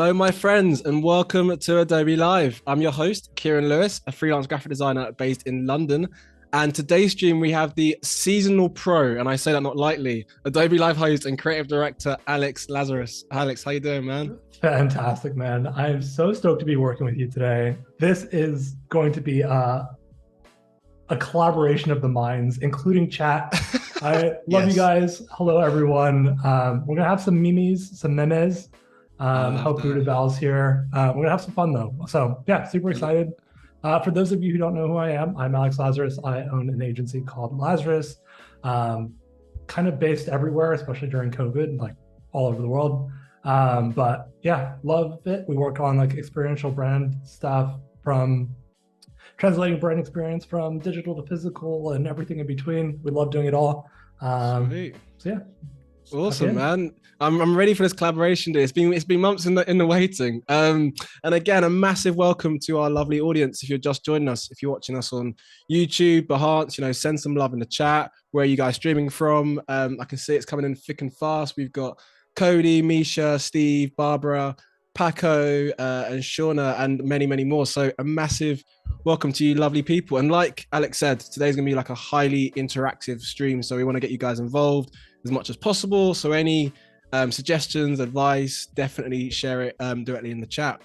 Hello, my friends, and welcome to Adobe Live. I'm your host, Kieran Lewis, a freelance graphic designer based in London. And today's stream, we have the seasonal pro, and I say that not lightly, Adobe Live host and creative director, Alex Lazaris. Alex, how you doing, man? Fantastic, man. I'm so stoked to be working with you today. This is going to be a collaboration of the minds, including chat. I love you guys. Hello, everyone. We're going to have some memes, some memes. Hope Buddha Val's here. We're going to have some fun, though. So, yeah, super excited. For those of you who don't know who I am, I'm Alex Lazaris. I own an agency called Lazaris, kind of based everywhere, especially during COVID, like all over the world. But yeah, love it. We work on like experiential brand stuff, from translating brand experience from digital to physical and everything in between. We love doing it all. Sweet. So yeah. Awesome, man. I'm ready for this collaboration day. It's been months in the waiting. And again, a massive welcome to our lovely audience. If you're just joining us, if you're watching us on YouTube, Behance, send some love in the chat. Where are you guys streaming from? I can see it's coming in thick and fast. We've got Cody, Misha, Steve, Barbara, Paco, and Shauna, and many, many more. So a massive welcome to you lovely people. And like Alex said, today's gonna be like a highly interactive stream. So we want to get you guys involved as much as possible. So any suggestions, advice, definitely share it directly in the chat.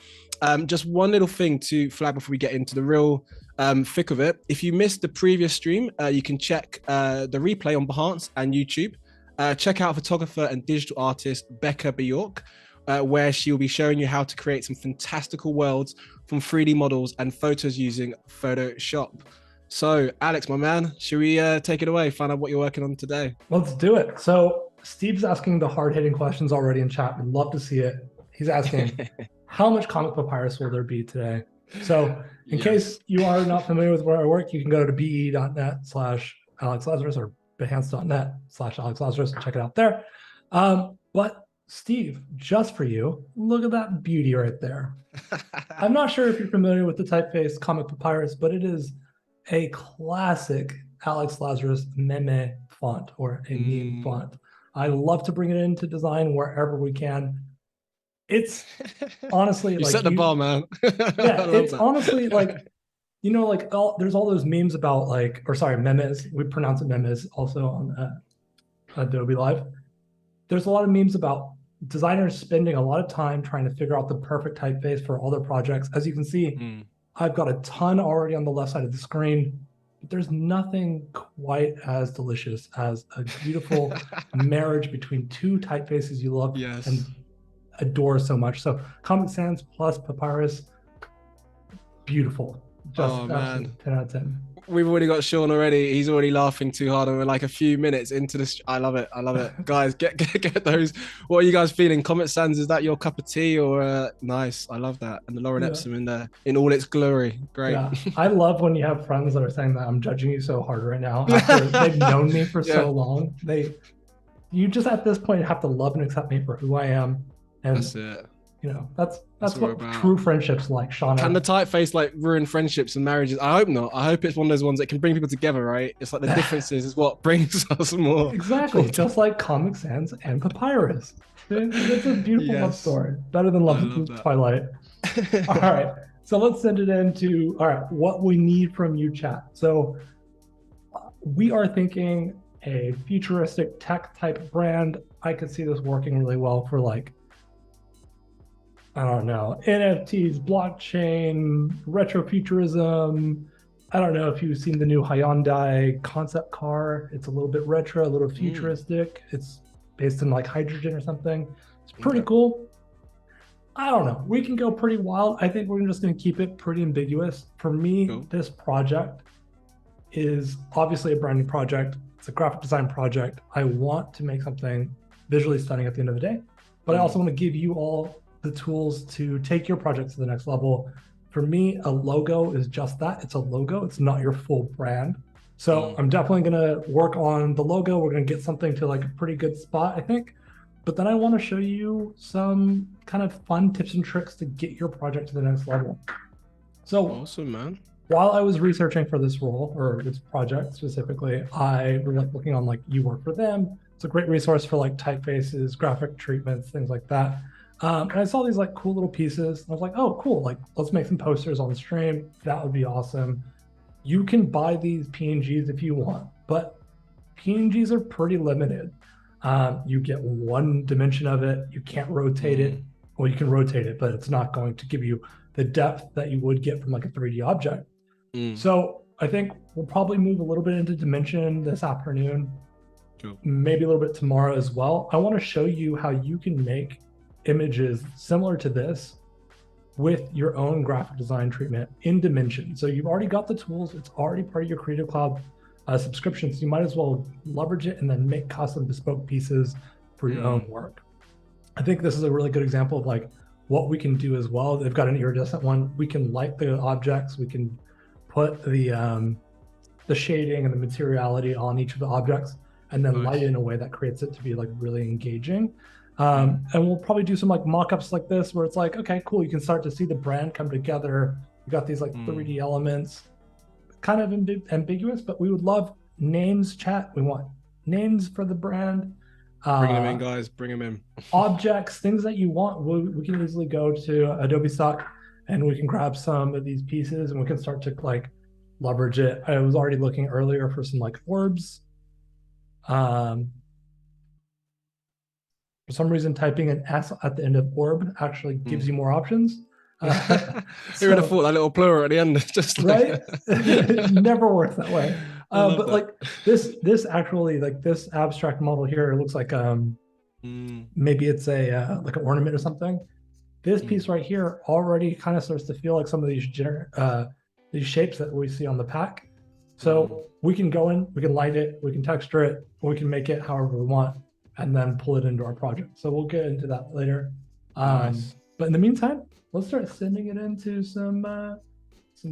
Just one little thing to flag before we get into the real thick of it. If you missed the previous stream, you can check the replay on Behance and YouTube. Check out photographer and digital artist Becca Bjork, where she will be showing you how to create some fantastical worlds from 3D models and photos using Photoshop. So, Alex, my man, should we take it away, find out what you're working on today? Let's do it. So, Steve's asking the hard-hitting questions already in chat. We'd love to see it. He's asking, how much comic papyrus will there be today? So, in case you are not familiar with where I work, you can go to be.net/Alex Lazaris or behance.net/Alex Lazaris. Check it out there. But Steve, just for you, look at that beauty right there. I'm not sure if you're familiar with the typeface Comic Papyrus, but it is a classic Alex Lazaris meme font, or a meme font. I love to bring it into design wherever we can. It's honestly you set the bar, man. Yeah, it's honestly like, there's all those memes about memes. We pronounce it memes also on Adobe Live. There's a lot of memes about designers spending a lot of time trying to figure out the perfect typeface for all their projects. As you can see, I've got a ton already on the left side of the screen, but there's nothing quite as delicious as a beautiful marriage between two typefaces you love and adore so much. So Comic Sans plus Papyrus, beautiful. Just man. 10 out of 10. We've already got Sean already. He's already laughing too hard, and we're like a few minutes into this. I love it. Guys, get those. What are you guys feeling? Comet Sans, is that your cup of tea? Or nice? I love that. And the Lauren Epsom in there in all its glory. Great. Yeah. I love when you have friends that are saying that I'm judging you so hard right now after they've known me for so long. You just at this point have to love and accept me for who I am. And that's it. That's what true friendships like, Shauna. Can the typeface like ruin friendships and marriages? I hope not. I hope it's one of those ones that can bring people together, right? It's like the differences is what brings us more. Exactly, just like Comic Sans and Papyrus. It's a beautiful love story. Better than Love Twilight. All right, so let's send it into what we need from you, chat. So we are thinking a futuristic tech type brand. I could see this working really well for I don't know, NFTs, blockchain, retrofuturism. I don't know if you've seen the new Hyundai concept car. It's a little bit retro, a little futuristic. It's based in like hydrogen or something. It's pretty cool. I don't know. We can go pretty wild. I think we're just going to keep it pretty ambiguous. For me, this project is obviously a branding project. It's a graphic design project. I want to make something visually stunning at the end of the day, but I also want to give you all the tools to take your project to the next level. For me, a logo is just that. It's a logo. It's not your full brand. So I'm definitely going to work on the logo. We're going to get something to like a pretty good spot, I think. But then I want to show you some kind of fun tips and tricks to get your project to the next level. So awesome, man. While I was researching for this role, or this project specifically, I was like looking on like You Work For Them. It's a great resource for like typefaces, graphic treatments, things like that. And I saw these like cool little pieces. I was like, oh, cool. Like, let's make some posters on the stream. That would be awesome. You can buy these PNGs if you want, but PNGs are pretty limited. You get one dimension of it. You can't rotate it. Well, you can rotate it, but it's not going to give you the depth that you would get from like a 3D object. So I think we'll probably move a little bit into dimension this afternoon, maybe a little bit tomorrow as well. I want to show you how you can make images similar to this with your own graphic design treatment in Dimension. So you've already got the tools. It's already part of your Creative Cloud subscription. So you might as well leverage it and then make custom bespoke pieces for your own work. I think this is a really good example of like what we can do as well. They've got an iridescent one. We can light the objects. We can put the shading and the materiality on each of the objects and then light it in a way that creates it to be like really engaging. And we'll probably do some like mock-ups like this where it's like, okay, cool. You can start to see the brand come together. You got these like 3D elements, kind of ambiguous, but we would love names, chat. We want names for the brand. Bring them in, guys. Bring them in. Objects, things that you want. We can easily go to Adobe Stock and we can grab some of these pieces and we can start to like leverage it. I was already looking earlier for some like orbs. For some reason, typing an S at the end of orb actually gives you more options. Who would have thought that little plural at the end? Just right? It never works that way. But that. Like this actually, like this abstract model here, it looks like maybe it's a like an ornament or something. This piece right here already kind of starts to feel like some of these shapes that we see on the pack. So we can go in, we can light it, we can texture it, or we can make it however we want, and then pull it into our project. So we'll get into that later. Nice. But in the meantime, let's start sending it into some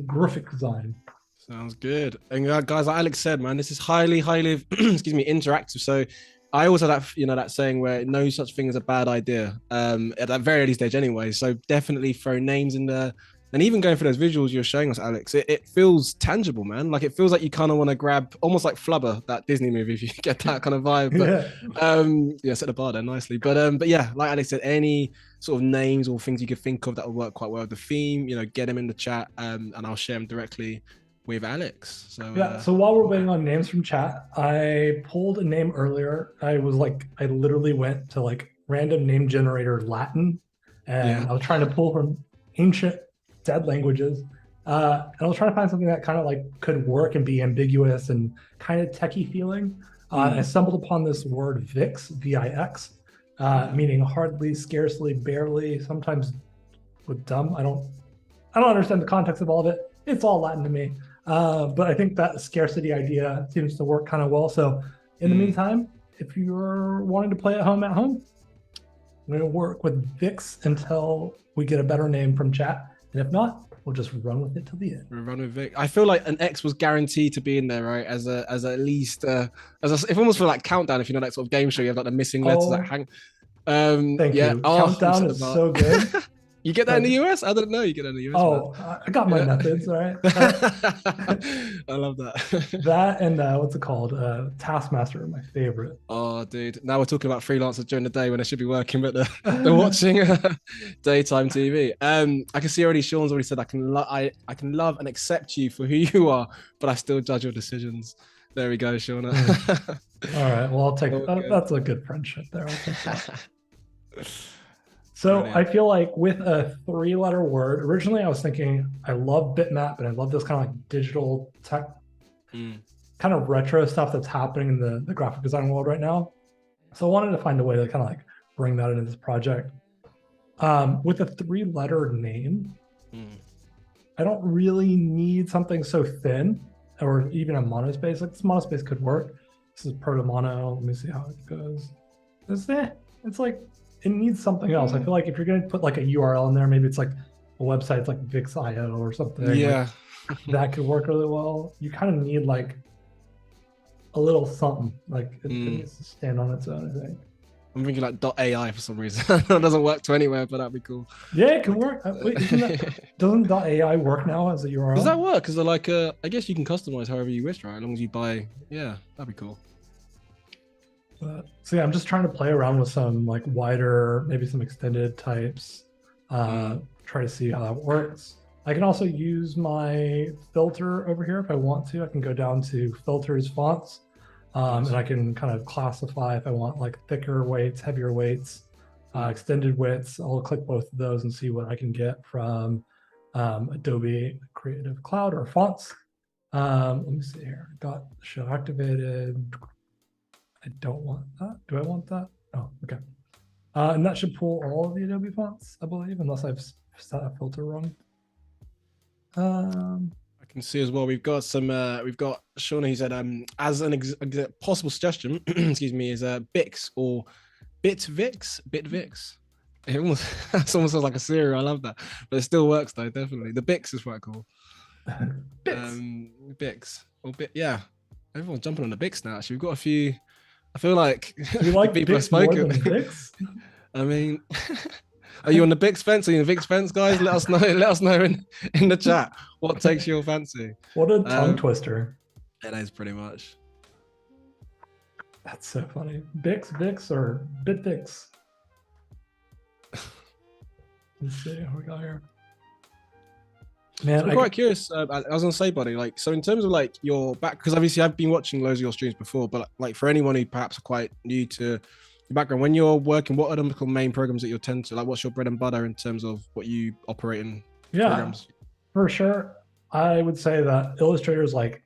graphic design. Sounds good. And guys, like Alex said, man, this is highly, excuse me, interactive. So I also have that, that saying where no such thing as a bad idea at that very early stage anyway. So definitely throw names in there. And even going for those visuals you're showing us, Alex, it feels tangible, man. Like it feels like you kind of want to grab, almost like Flubber, that Disney movie, if you get that kind of vibe. But yeah, set the bar there nicely. But yeah, like Alex said, any sort of names or things you could think of that will work quite well with the theme, get them in the chat, and I'll share them directly with Alex. So yeah. So while we're waiting on names from chat, I pulled a name earlier. I literally went to like random name generator Latin, and I was trying to pull from ancient dead languages, and I was trying to find something that kind of like could work and be ambiguous and kind of techie feeling. I stumbled upon this word VIX, V-I-X, meaning hardly, scarcely, barely, sometimes with dumb. I don't understand the context of all of it. It's all Latin to me, but I think that scarcity idea seems to work kind of well. So in the meantime, if you're wanting to play at home, I'm going to work with VIX until we get a better name from chat. And if not, we'll just run with it till the end. We'll run with Vic. I feel like an X was guaranteed to be in there, right? As at least if almost for like Countdown, if you know that sort of game show, you have like the missing letters that hang. Thank you. Countdown is so good. You get that in the US? I don't know. You get that in the US. Oh, I got my methods, all right. I love that. That and what's it called? Taskmaster are my favorite. Oh, dude. Now we're talking about freelancers during the day when they should be working, but they're watching daytime TV. I can see already. Sean's already said I can love and accept you for who you are, but I still judge your decisions. There we go, Sean. All right. Well, I'll take that's a good friendship there. I'll take that. So brilliant. I feel like with a 3-letter word, originally I was thinking I love bitmap and I love this kind of like digital tech, kind of retro stuff that's happening in the graphic design world right now. So I wanted to find a way to kind of like bring that into this project. With a 3-letter name, I don't really need something so thin or even a monospace. Like this monospace could work. This is proto mono. Let me see how it goes. It's like, it needs something else. I feel like if you're going to put like a URL in there, maybe it's like a website, it's like Vix.io or something. Yeah. Like, that could work really well. You kind of need like a little something. Like it needs to stand on its own, I think. I'm thinking like .ai for some reason. It doesn't work to anywhere, but that'd be cool. Yeah, it can work. Wait, doesn't .ai work now as a URL? Does that work? Because they're like, I guess you can customize however you wish, right? As long as you buy, yeah, that'd be cool. So yeah, I'm just trying to play around with some like wider, maybe some extended types. Try to see how that works. I can also use my filter over here if I want to. I can go down to filters, fonts, and I can kind of classify if I want like thicker weights, heavier weights, extended widths. I'll click both of those and see what I can get from Adobe Creative Cloud or fonts. Let me see here. Got show activated. I don't want that. Do I want that? Oh, okay. And that should pull all of the Adobe fonts, I believe, unless I've set a filter wrong. I can see as well. We've got some. We've got Shauna who said, as an possible suggestion, excuse me, is Bix or Bitvix. It almost that almost sounds like a cereal. I love that, but it still works though. Definitely, the Bix is quite cool. Bix or Bit. Yeah, everyone's jumping on the Bix now. Actually, we've got a few. I feel like you like people Bix have spoken. More than Bix? I mean, are you on the Bix fence? Are you on the Bix fence, guys? Let us know. Let us know in the chat what takes your fancy. What a tongue twister! It is pretty much. That's so funny. Bix or Bitvix? Let's see what we got here. Man, so I'm quite curious. I was gonna say, buddy, like, so in terms of like your back, because obviously I've been watching loads of your streams before, but like for anyone who perhaps are quite new to your background, when you're working, what are the main programs that you tend to like? What's your bread and butter in terms of what you operate in? Yeah, programs? For sure. I would say that Illustrator is like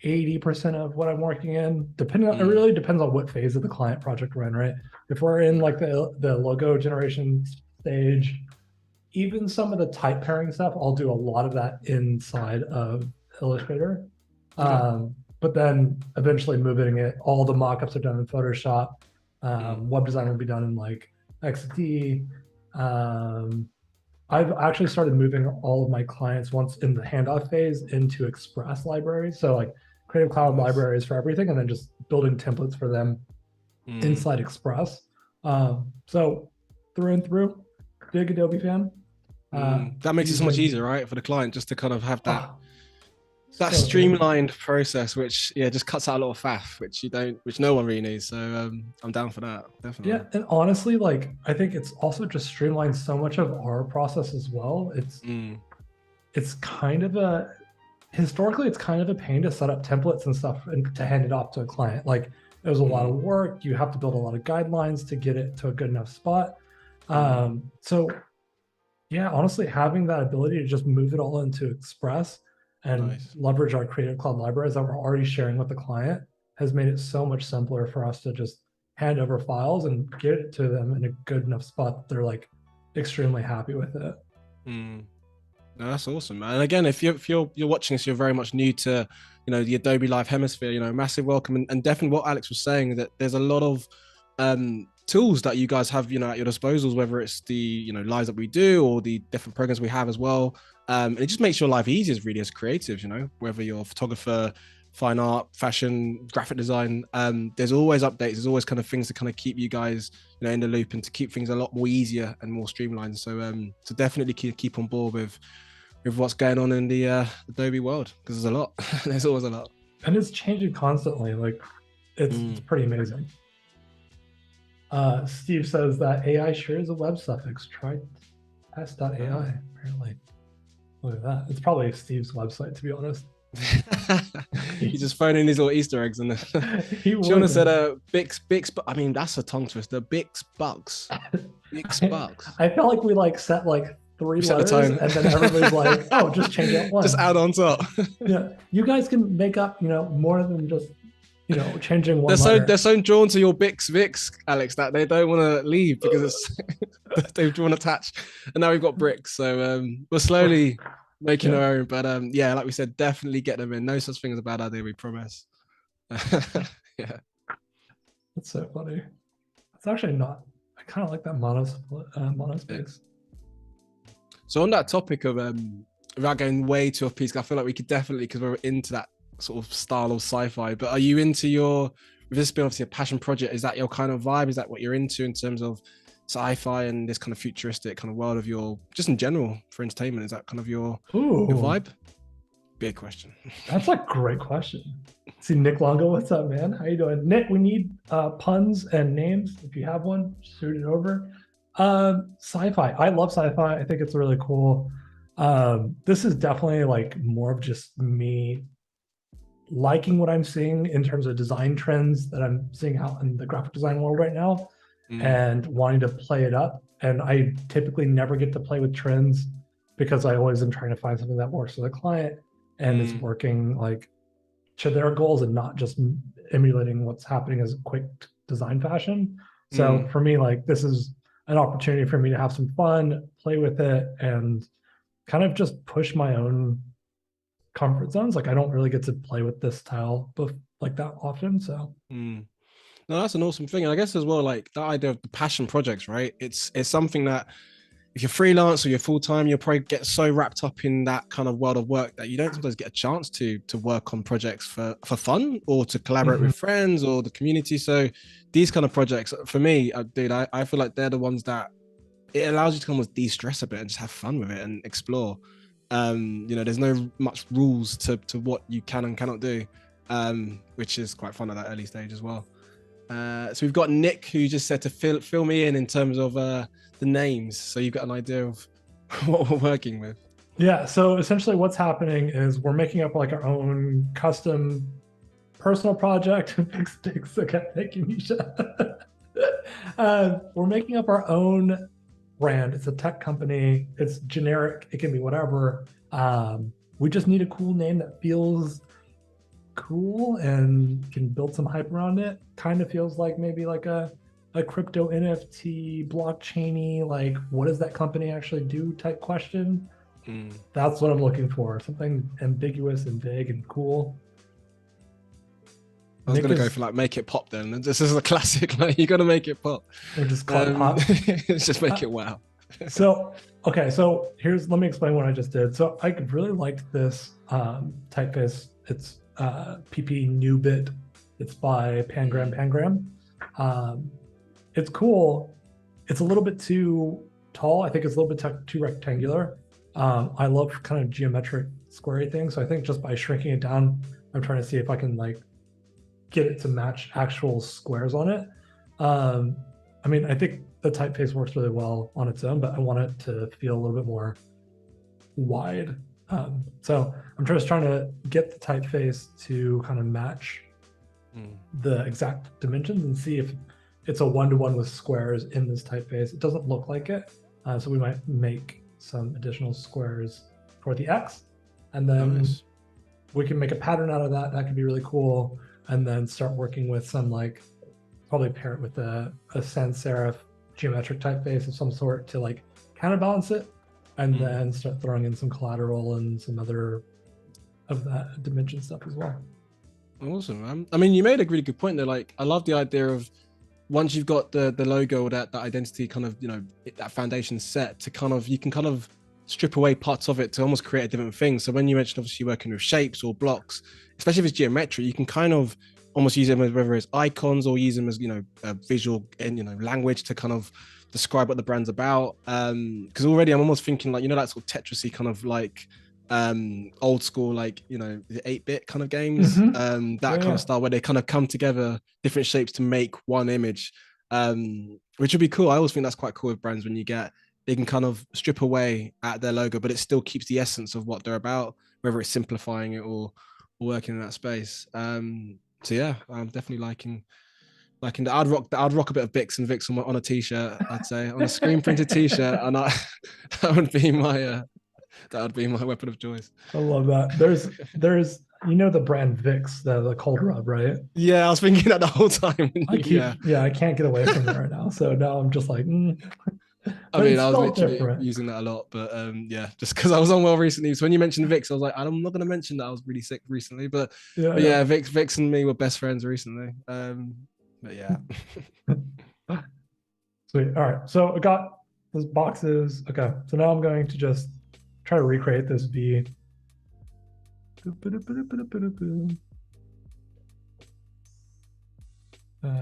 80% of what I'm working in. Depending on, it really depends on what phase of the client project we're in, right? If we're in like the logo generation stage, even some of the type pairing stuff, I'll do a lot of that inside of Illustrator. But then eventually moving it, all the mockups are done in Photoshop. Web design will be done in like XD. I've actually started moving all of my clients once in the handoff phase into Express libraries. So like Creative Cloud libraries for everything, and then just building templates for them inside Express. So through and through, big Adobe fan. That makes it so much easier, right, for the client, just to kind of have that streamlined process, which just cuts out a lot of faff, which no one really needs. So I'm down for that, definitely. Yeah, and honestly, like I think it's also just streamlined so much of our process as well. It's kind of historically it's kind of a pain to set up templates and stuff and to hand it off to a client. Like it was a lot of work. You have to build a lot of guidelines to get it to a good enough spot. So yeah, honestly, having that ability to just move it all into Express and leverage our Creative Cloud libraries that we're already sharing with the client has made it so much simpler for us to just hand over files and get it to them in a good enough spot that they're like extremely happy with it. No, that's awesome, man. And again, if you're watching this, you're very much new to the Adobe Live hemisphere. Massive welcome, and definitely what Alex was saying, that there's a lot of tools that you guys have at your disposals, whether it's the lives that we do or the different programs we have as well. It just makes your life easier really as creatives, whether you're a photographer, fine art, fashion, graphic design. There's always updates, there's always kind of things to kind of keep you guys in the loop and to keep things a lot more easier and more streamlined. So definitely keep on board with what's going on in the Adobe world, because there's a lot. There's always a lot, and it's changing constantly. Like it's pretty amazing. Steve says that AI sure is a web suffix. Try test.ai, apparently. Look at that. It's probably Steve's website, to be honest. He's just phoning these little Easter eggs in there. Shauna said Bix, but I mean, that's a tongue twister. Bix Bucks. Bix Bucks. I felt like we set 3 letters and then everybody's like, oh, just change that one. Just add on top. Yeah. You guys can make up, more than just changing one letter. They're so drawn to your Vix, Alex, that they don't want to leave because they've drawn attached. And now we've got bricks. So we're slowly making our own. But like we said, definitely get them in. No such thing as a bad idea, we promise. Yeah. That's so funny. It's actually not. I kind of like that monospace. So on that topic of without going way too off piece, I feel like we could definitely, because we're into that sort of style of sci-fi, but are you into with this being obviously a passion project, is that your kind of vibe? Is that what you're into in terms of sci-fi and this kind of futuristic kind of world of just in general for entertainment? Is that kind of your vibe? Big question. That's a great question. See Nick Longo, what's up, man? How you doing? Nick, we need puns and names. If you have one, shoot it over. Sci-fi. I love sci-fi. I think it's really cool. This is definitely like more of just me liking what I'm seeing in terms of design trends that I'm seeing out in the graphic design world right now and wanting to play it up. And I typically never get to play with trends because I always am trying to find something that works for the client and is working like to their goals and not just emulating what's happening as a quick design fashion. So for me, like this is an opportunity for me to have some fun, play with it, and kind of just push my own comfort zones. Like I don't really get to play with this style like that often. So no, that's an awesome thing. And I guess as well, like that idea of the passion projects, right? It's something that if you're freelance or you're full time, you'll probably get so wrapped up in that kind of world of work that you don't sometimes get a chance to work on projects for fun or to collaborate with friends or the community. So these kind of projects, for me, dude, I feel like they're the ones that it allows you to almost de-stress a bit and just have fun with it and explore. There's no much rules to what you can and cannot do, which is quite fun at that early stage as well. So we've got Nick who just said to fill me in terms of the names, so you've got an idea of what we're working with. Yeah, so essentially what's happening is we're making up like our own custom personal project. Okay, thank you, Misha. We're making up our own brand. It's a tech company. It's generic. It can be whatever. We just need a cool name that feels cool and can build some hype around it. Kind of feels like maybe like a crypto NFT blockchainy, like what does that company actually do type question. That's what I'm looking for. Something ambiguous and vague and cool. I was going to go for like make it pop then. This is a classic, like you got to make it pop. Or just call it pop. Just make it wow. So let me explain what I just did. So I really liked this typeface. It's PP New Bit. It's by Pangram. It's cool. It's a little bit too tall. I think it's a little bit too rectangular. I love kind of geometric squarey things. So I think just by shrinking it down, I'm trying to see if I can like get it to match actual squares on it. I mean, I think the typeface works really well on its own, but I want it to feel a little bit more wide. So I'm just trying to get the typeface to kind of match the exact dimensions and see if it's a one-to-one with squares in this typeface. It doesn't look like it. So we might make some additional squares for the X, and then we can make a pattern out of that. That could be really cool. And then start working with some like, probably pair it with a sans serif geometric typeface of some sort to like counterbalance it, and then start throwing in some collateral and some other of that dimension stuff as well. Awesome, man. I mean, you made a really good point there. Like, I love the idea of once you've got the logo or that identity kind of, that foundation set to kind of, you can kind of strip away parts of it to almost create a different thing. So when you mentioned obviously working with shapes or blocks, especially if it's geometric, you can kind of almost use them as whether it's icons or use them as, a visual and, language to kind of describe what the brand's about. Because already I'm almost thinking like, that sort of Tetrisy kind of like old school, like, the 8-bit kind of games, that kind of style where they kind of come together, different shapes to make one image, which would be cool. I always think that's quite cool with brands when they can kind of strip away at their logo, but it still keeps the essence of what they're about, whether it's simplifying it or working in that space. So yeah, I'm definitely liking that. I'd rock a bit of Bix and Vix on a t-shirt, I'd say, on a screen printed t-shirt, and that would be my weapon of choice. I love that. There's the brand Vicks, the cold rub, right? Yeah, I was thinking that the whole time. I can't get away from it right now. So now I'm just like, I mean, I was literally using that a lot, but just because I was unwell recently. So when you mentioned Vicks, I was like, I'm not going to mention that I was really sick recently, but Vicks and me were best friends recently. But yeah. Sweet. All right. So I got those boxes. Okay. So now I'm going to just try to recreate this V. I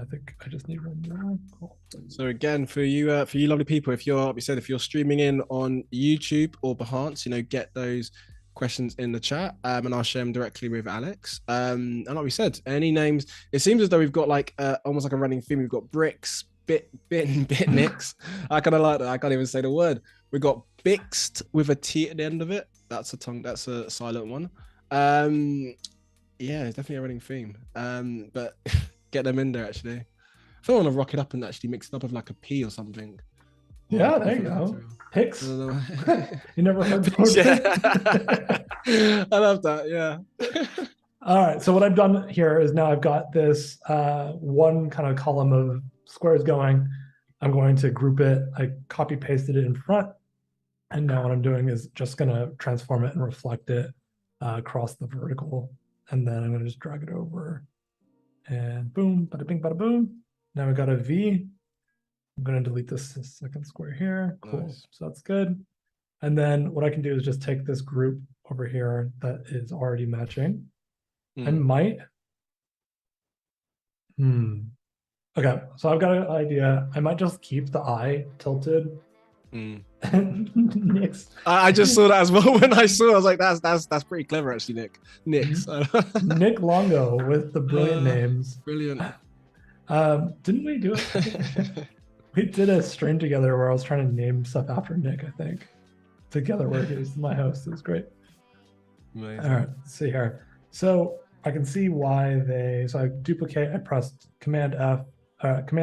think I just need one more. Cool. So again, for you lovely people, if you're streaming in on YouTube or Behance, get those questions in the chat, and I'll share them directly with Alex. And like we said, any names, it seems as though we've got like almost like a running theme. We've got bricks, bit nicks. I kind of like that. I can't even say the word. We've got Bixt with a T at the end of it. That's a silent one. Yeah, it's definitely a running theme. But get them in there actually. I think I want to rock it up and actually mix it up with like a P or something. Yeah, there you go. Pix. You never heard the word Yeah. I love that. Yeah. All right. So what I've done here is now I've got this one kind of column of squares going. I'm going to group it. I copy pasted it in front. And now what I'm doing is just going to transform it and reflect it across the vertical. And then I'm going to just drag it over. And boom, bada bing, bada boom. Now we got a V. I'm going to delete this second square here. Cool. Nice. So that's good. And then what I can do is just take this group over here that is already matching. I might. Okay, so I've got an idea. I might just keep the eye tilted. Next. I just saw that as well when I saw it. I was like, that's pretty clever actually, Nick. Nick Longo with the brilliant names. Brilliant. Didn't we do it? We did a stream together where I was trying to name stuff after Nick, I think. Together where he was my host. It was great. Amazing. All right, let's see here. So I can see why so I duplicate, I pressed Command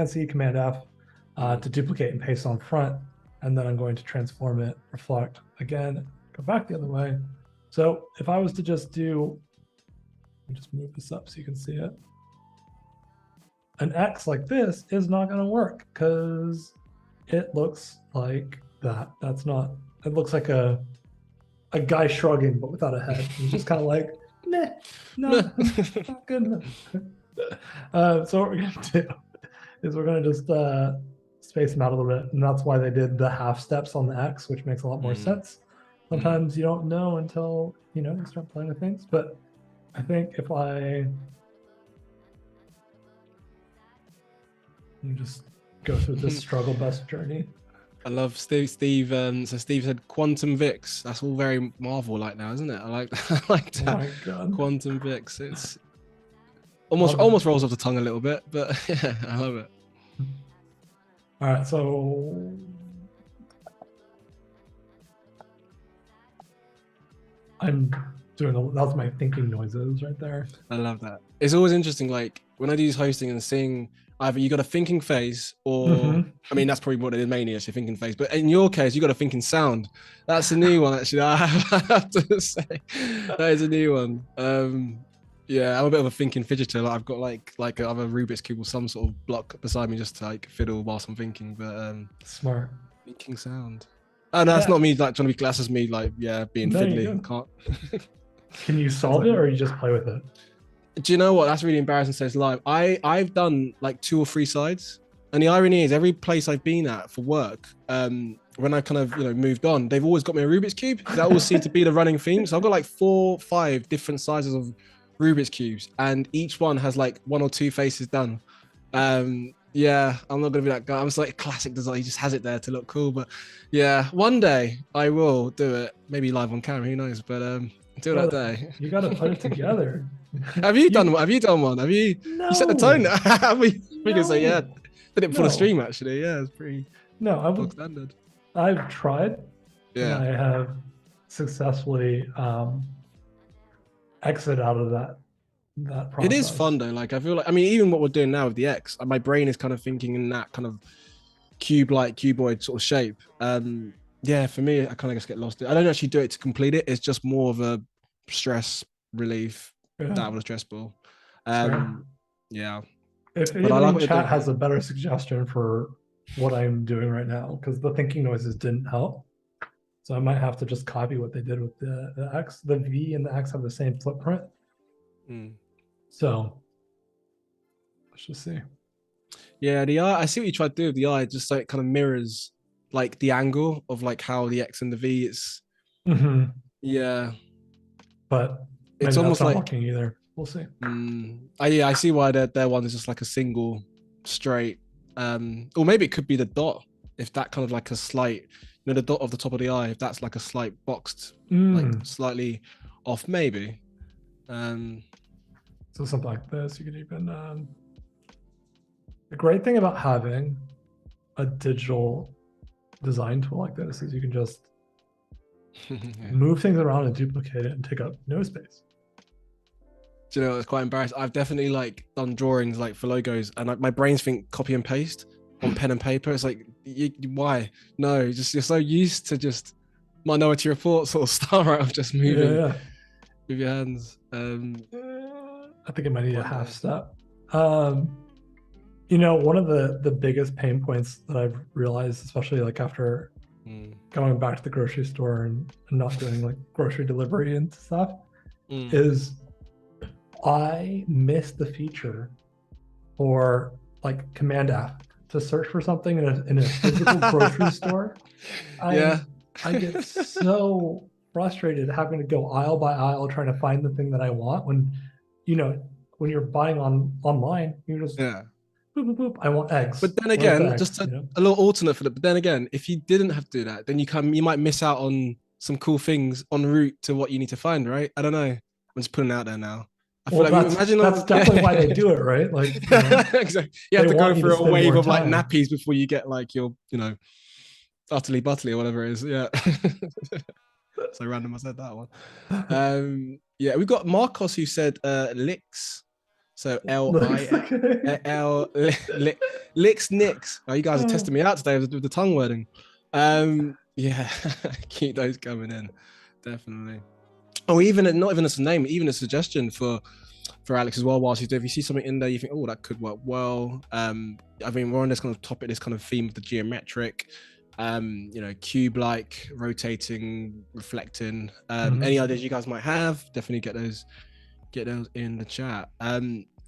C, Command F to duplicate and paste on front. And then I'm going to transform it, reflect again, go back the other way. So if I was to just do, let me just move this up so you can see it. An X like this is not going to work because it looks like that. That's not, it looks like a guy shrugging, but without a head. He's just kind of like, nah, no, not good enough. So what we're going to do is we're going to just space them out a little bit. And that's why they did the half steps on the X, which makes a lot more sense. Sometimes you don't know until, you start playing with things. But I think if let me just go through this struggle bus journey. I love Steve. So Steve said Quantum Vix. That's all very Marvel-like now, isn't it? I like that. I like that. Oh my God. Quantum Vix. It's almost rolls off the tongue a little bit, but yeah, I love it. All right, so I'm doing that's my thinking noises right there. I love that. It's always interesting, like when I do hosting and seeing either you got a thinking face or I mean that's probably what it is mainly actually, thinking face, but in your case you got a thinking sound. That's a new one actually. I have to say that is a new one. Yeah, I'm a bit of a thinking fidgeter. Like I've got like other Rubik's Cube or some sort of block beside me just to like fiddle whilst I'm thinking. But smart thinking sound. Oh no, that's not me like trying to be classed as me like being fiddly. Can't. Can you solve it or you just play with it? Do you know what? That's really embarrassing. Says live. I've done like 2 or 3 sides, and the irony is every place I've been at for work, when I kind of moved on, they've always got me a Rubik's Cube. That always seemed to be the running theme. So I've got like 4, 5 different sizes of Rubik's Cubes, and each one has like 1 or 2 faces done. Yeah, I'm not gonna be that guy. I'm just like classic design. He just has it there to look cool. But yeah, one day I will do it. Maybe live on camera. Who knows? But until that day, you got to put it together. Have you done one? Have you done one? Have you? No. You set the tone. we can say yeah. Did it before the stream actually. Yeah, it's pretty. No, standard. I've tried. Yeah, and I have successfully exit out of that process. It is fun though. Like I feel like, I mean, even what we're doing now with the X, my brain is kind of thinking in that kind of cuboid sort of shape. Yeah, for me, I kind of just get lost. I don't actually do it to complete it. It's just more of a stress relief. That was a stress ball. Yeah. If anyone in chat has a better suggestion for what I'm doing right now, because the thinking noises didn't help. So I might have to just copy what they did with the X. The V and the X have the same footprint. So let's just see. Yeah, the eye, I see what you tried to do with the eye, just so it kind of mirrors like the angle of like how the X and the V is. Yeah. But it's almost like working either. We'll see. Yeah, I see why their one is just like a single straight. Or maybe it could be the dot if that kind of like a slight, the dot of the top of the eye, if that's like a slight boxed, like slightly off, maybe. So something like this, you could even. The great thing about having a digital design tool like this is you can just move things around and duplicate it and take up no space. Do you know, it's quite embarrassing. I've definitely like done drawings like for logos, and like my brains think copy and paste on pen and paper. It's like, why? No, just you're so used to just Minority Report sort of style, right? Of just moving with your hands. I think it might need a half step. You know, one of the biggest pain points that I've realized, especially like after going back to the grocery store and not doing like grocery delivery and stuff, is I missed the feature for like Command F to search for something in a physical grocery store. I get so frustrated having to go aisle by aisle trying to find the thing that I want when, you know, when you're buying online, you just boop, boop, boop, I want eggs. But then again, just a little alternate for that. But then again, if you didn't have to do that, then you might miss out on some cool things en route to what you need to find, right? I don't know. I'm just putting it out there now. Well, like, that's definitely why they do it, right? Like, exactly. You have to go through a wave of like nappies before you get like your, utterly butterly or whatever it is. Yeah. So random I said that one. We've got Marcos who said licks. So L-I-L licks nicks. Oh, you guys are testing me out today with the tongue wording. Keep those coming in. Definitely. Oh, not even a name, even a suggestion for Alex as well. Whilst he's there, if you see something in there, you think, oh, that could work well. I mean, we're on this kind of topic, this kind of theme of the geometric, cube-like, rotating, reflecting. Any ideas you guys might have, definitely get those in the chat.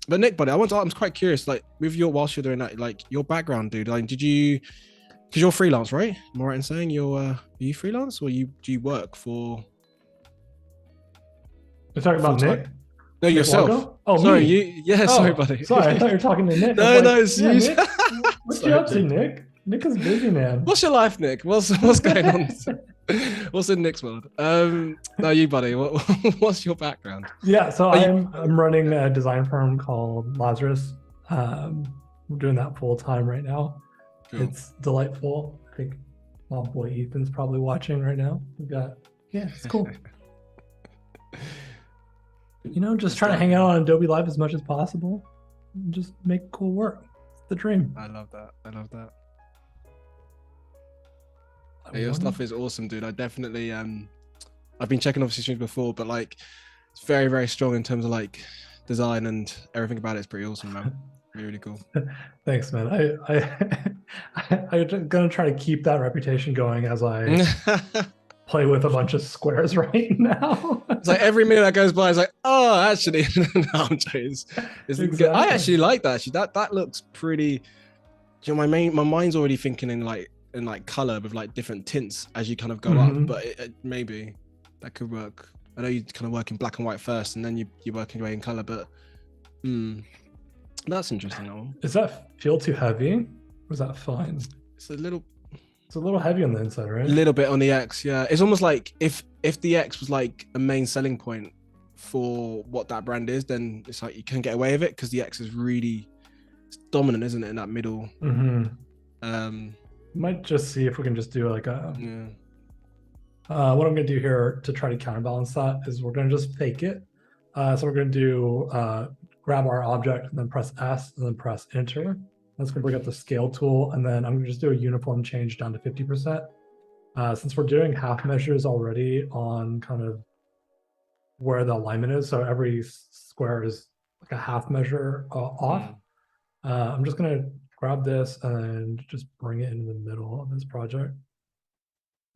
But Nick, buddy, I'm quite curious, like whilst you're doing that, like your background, dude. Like, did you? Because you're freelance, right? Am I right in saying are you freelance or do you work for? You're talking about Nick? No, Nick yourself. Longo? Oh, sorry, me? you. Yeah, sorry, buddy. Sorry, I thought you were talking to Nick. No, it's you. Nick, what you up to, Nick? Nick is busy, man. What's your life, Nick? What's going on? What's in Nick's world? No, you, buddy. What's your background? Yeah, so I'm running a design firm called Lazaris. I'm doing that full time right now. Cool. It's delightful. I think my boy Ethan's probably watching right now. It's cool. Just trying to hang out on Adobe Live as much as possible and just make cool work. It's the dream. I love that. Hey, your stuff is awesome, dude. I definitely I've been checking obviously streams before, but like it's very, very strong in terms of like design and everything about it's pretty awesome, man. Really cool. Thanks, man. I'm gonna try to keep that reputation going as I play with a bunch of squares right now. It's like every minute that goes by, it's like, oh, actually, no, I'm joking. Exactly. I actually like that. Actually, that looks pretty. My mind's already thinking in like color with like different tints as you kind of go up, but maybe that could work. I know you kind of work in black and white first, and then you work your way in color, but that's interesting. That one. Does that feel too heavy? Or is that fine? It's a little heavy on the inside, right? A little bit on the X, yeah. It's almost like if the X was like a main selling point for what that brand is, then it's like you can't get away with it because the X is really dominant, isn't it, in that middle? Might just see if we can just do like a. What I'm gonna do here to try to counterbalance that is we're gonna just fake it. So we're gonna do grab our object and then press S and then press Enter. That's going to bring up the scale tool, and then I'm going to just do a uniform change down to 50%. Since we're doing half measures already on kind of where the alignment is, so every square is like a half measure off. I'm just going to grab this and just bring it into the middle of this project.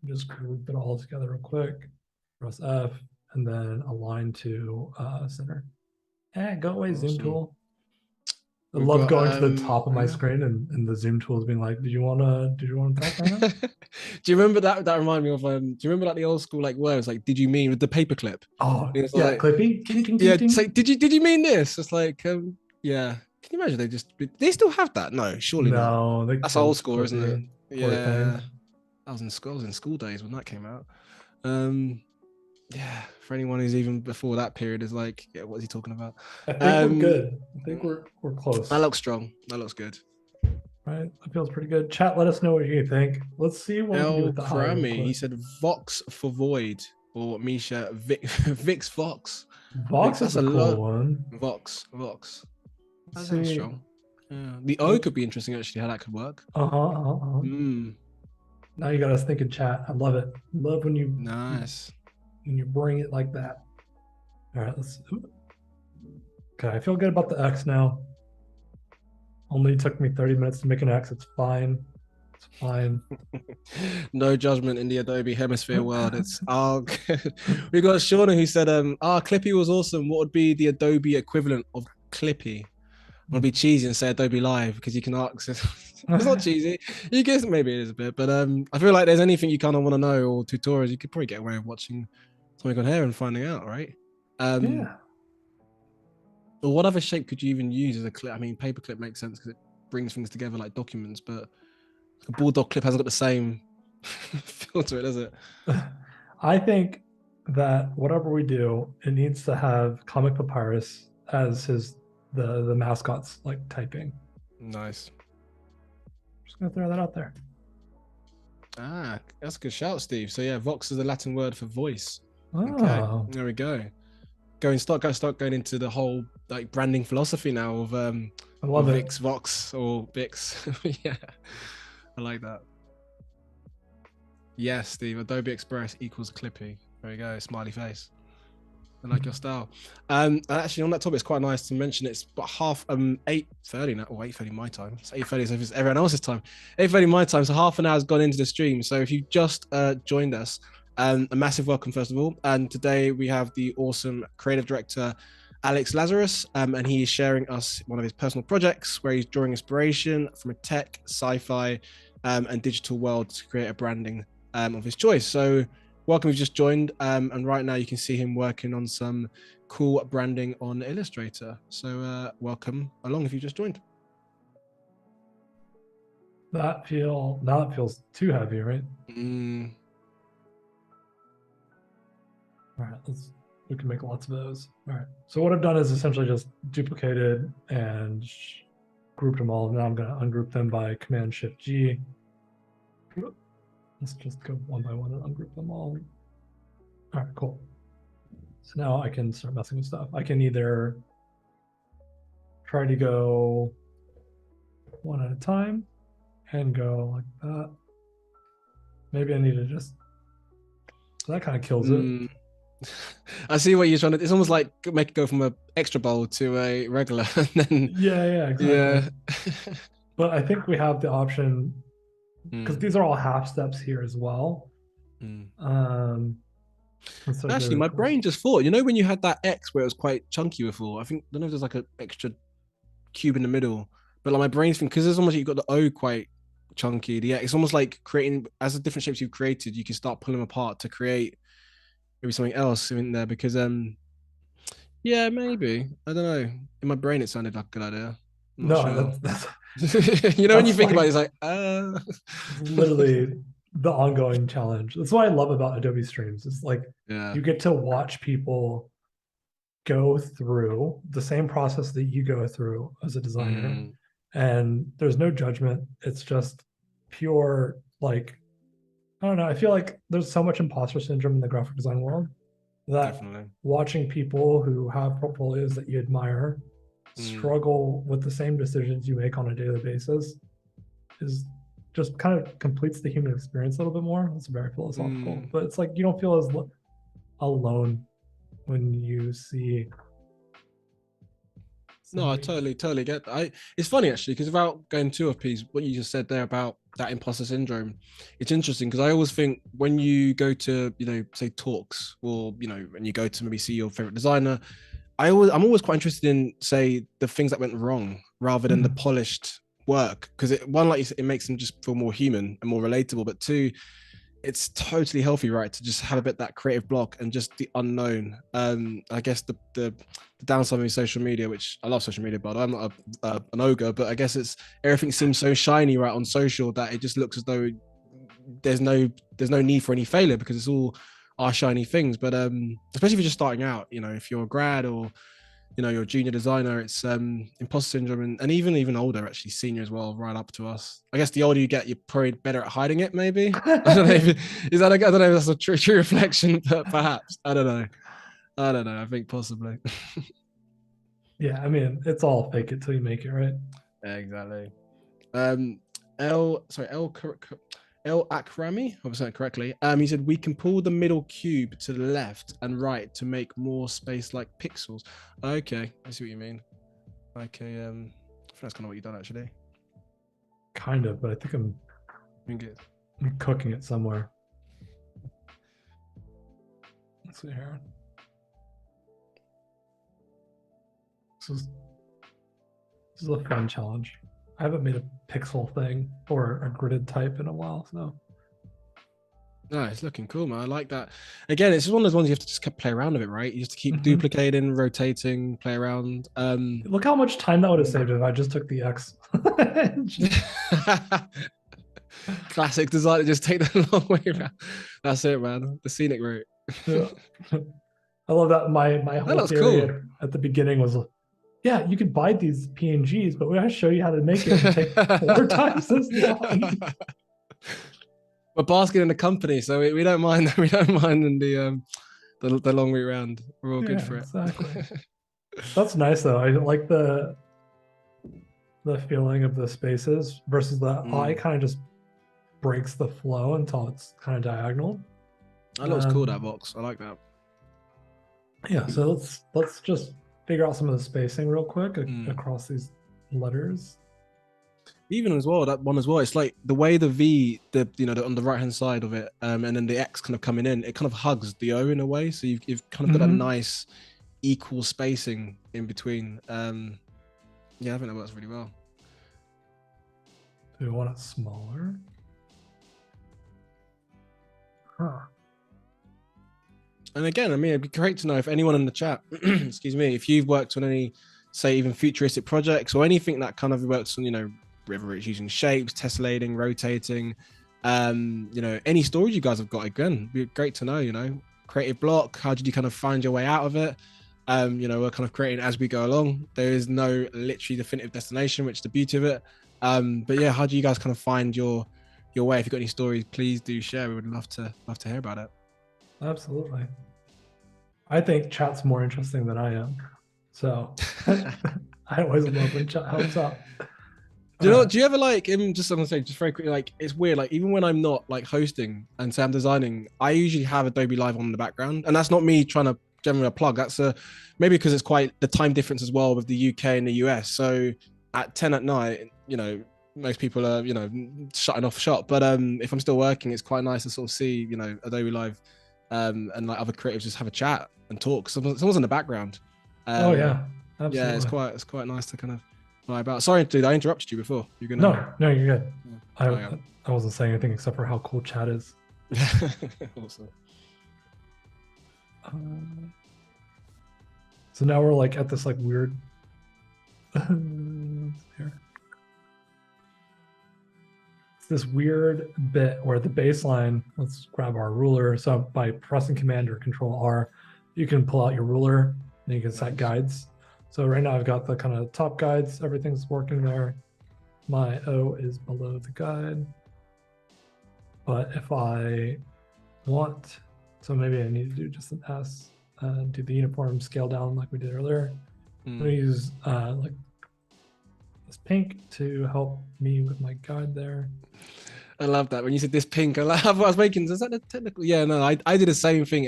Just group it all together real quick. Press F, and then align to center. Go away, awesome. Zoom tool. I love going to the top of my screen and the zoom tools being like, "Did you want to talk right now?" Do you remember that? That reminded me of. Do you remember like the old school like words like "Did you mean" with the paperclip? Oh, yeah, like, clippy. It's like, did you mean this? It's like, yeah. Can you imagine they still have that? No, surely no. That's old school, isn't it? Poor Yeah, thing. I was in school days when that came out. Um, yeah, for anyone who's even before that period is like, yeah, what is he talking about? I think we're Um, good. I think we're that close. looks strong. That looks good. Right? That feels pretty good. Chat, let us know what you think. Let's see what we can do El with the eye real Krami, he quick. said Vox for Void or Misha Vix Vox. Vix, Vox is that's a a cool lot. one. Vox. Let's That's see. strong. Yeah. The O What? could be interesting actually, how that could work. Uh-huh, uh-huh. Mm, Now you got us thinking, chat. I love it. Love nice. when you bring it like that. All right, okay, I feel good about the X now. Only took me 30 minutes to make an X. It's fine. It's fine. No judgment in the Adobe Hemisphere world. It's we got Shauna who said, Clippy was awesome. What would be the Adobe equivalent of Clippy? I'm gonna be cheesy and say Adobe Live because you can access. It's not cheesy. You guess maybe it is a bit, but I feel like there's anything you kind of want to know or tutorials, you could probably get away with watching something on here and finding out, right? Um, Yeah. or what other shape could you even use as a clip? I mean, paperclip makes sense because it brings things together like documents, but a bulldog clip hasn't got the same feel to it, does it? I think that whatever we do, it needs to have Comic Papyrus as the mascot's like typing. Nice. Just gonna throw that out there. That's a good shout, Steve. So yeah, vox is the Latin word for voice. Okay, Oh, there we go. Start going into the whole like branding philosophy now I of love it. Vix, Vox, or Vix. Yeah, I like that. Yes, Steve. Adobe Express equals Clippy. There you go. Smiley face. I like your style. Actually, on that topic, it's quite nice to mention it's about 8:30 now, or 8:30 my time. It's 8:30, so if it's everyone else's time. 8:30 my time, so half an hour has gone into the stream. So if you just joined us, a massive welcome first of all. And today we have the awesome creative director Alex Lazaris, and he is sharing us one of his personal projects where he's drawing inspiration from a tech, sci-fi, and digital world to create a branding of his choice. So welcome, you've just joined, and right now you can see him working on some cool branding on Illustrator. So welcome along if you just joined. Now it feels too heavy, right? All right, we can make lots of those. All right. So what I've done is essentially just duplicated and grouped them all. Now I'm going to ungroup them by Command Shift G. Let's just go one by one and ungroup them all. All right, cool. So now I can start messing with stuff. I can either try to go one at a time and go like that. Maybe I need to just, so that kind of kills it. I see what you're trying to. It's almost like make it go from a extra bowl to a regular, and then yeah, exactly. Yeah. But I think we have the option because these are all half steps here as well. Actually, my brain just thought, when you had that X where it was quite chunky before, I don't know if there's like an extra cube in the middle, but like my brain's thinking, because there's almost you've got the O quite chunky. Yeah, it's almost like creating, as the different shapes you've created, you can start pulling them apart to create maybe something else in there. Because yeah, maybe, I don't know. In my brain, it sounded like a good idea. I'm not sure. That's when you think about it, it's like literally the ongoing challenge. That's what I love about Adobe Streams. It's like you get to watch people go through the same process that you go through as a designer, and there's no judgment. It's just pure, like, I don't know. I feel like there's so much imposter syndrome in the graphic design world that Definitely. Watching people who have portfolios that you admire struggle with the same decisions you make on a daily basis is just kind of completes the human experience a little bit more. It's very philosophical, but it's like you don't feel as alone when you see. No, I totally get that. It's funny actually, because without going too off piece, what you just said there about that imposter syndrome, it's interesting because I always think when you go to, say talks or, when you go to maybe see your favorite designer, I'm always quite interested in, say, the things that went wrong rather than the polished work. Because one, like you said, it makes them just feel more human and more relatable. But two, it's totally healthy, right, to just have a bit that creative block and just the unknown. I guess the downside of social media, which I love social media, but I'm not an ogre, but I guess it's everything seems so shiny right on social that it just looks as though there's no need for any failure because it's all our shiny things. But especially if you're just starting out, if you're a grad or you're a junior designer, it's imposter syndrome, and even older, actually senior as well, right up to us. I guess the older you get, you're probably better at hiding it, maybe. I don't know I don't know if that's a true reflection, but perhaps. I don't know, I think possibly. Yeah, I mean, it's all fake it till you make it, right? Yeah, exactly. El Akrami, if I said it correctly. He said we can pull the middle cube to the left and right to make more space like pixels. Okay, I see what you mean. Like I think that's kind of what you've done actually. Kind of, but I think I'm cooking it somewhere. Let's see here. This is a fun challenge. I haven't made a pixel thing or a gridded type in a while, so. No, it's looking cool, man. I like that. Again, it's just one of those ones you have to just play around with it, right? You have to keep duplicating, rotating, play around. Look how much time that would have saved if I just took the X. Classic design, just take the long way around. That's it, man. The scenic route. Yeah. I love that. My whole theory at the beginning was, yeah, you could buy these PNGs, but we gotta show you how to make it and take 4 times as long. We're basking in the company, so we don't mind. We don't mind in the long way around. We're all good for it. Exactly. That's nice though. I like the feeling of the spaces versus the eye kind of just breaks the flow until it's kind of diagonal. That looks cool, that box. I like that. Yeah, so let's just figure out some of the spacing real quick across these letters. Even as well, that one as well, it's like the way the V, on the right hand side of it, and then the X kind of coming in, it kind of hugs the O in a way. So you've kind of got that nice equal spacing in between. Yeah, I think that works really well. Do we want it smaller? Huh. And again, I mean, it'd be great to know if anyone in the chat, excuse me, if you've worked on any, say, even futuristic projects or anything that kind of works on, whether it's using shapes, tessellating, rotating, any stories you guys have got. Again, it'd be great to know, creative block. How did you kind of find your way out of it? We're kind of creating as we go along. There is no literally definitive destination, which is the beauty of it. But yeah, how do you guys kind of find your way? If you've got any stories, please do share. We would love to hear about it. Absolutely. I think chat's more interesting than I am. So I always love when chat helps out. Do you ever just I'm gonna say just very quickly, it's weird, even when I'm not hosting and say I'm designing, I usually have Adobe Live on in the background, and that's not me trying to generally plug. That's maybe because it's quite the time difference as well with the UK and the US. So at 10 at night, most people are shutting off shop, but if I'm still working, it's quite nice to sort of see Adobe Live and other creatives just have a chat and talk. Someone's in the background. Oh yeah, absolutely. Yeah, it's quite nice to kind of vibe about. Sorry, dude, I interrupted you before. You're gonna No, you're good. I wasn't saying anything except for how cool chat is. Awesome. So now we're at this weird here. It's this weird bit where the baseline, let's grab our ruler. So by pressing Command or Control R, you can pull out your ruler and you can set guides. So right now I've got the kind of top guides, everything's working there. My O is below the guide. But if I want, so maybe I need to do just an S, do the uniform scale down like we did earlier. I'm gonna use this pink to help me with my guide there. I love that. When you said this pink, I was making, is that the technical? Yeah, no, I do the same thing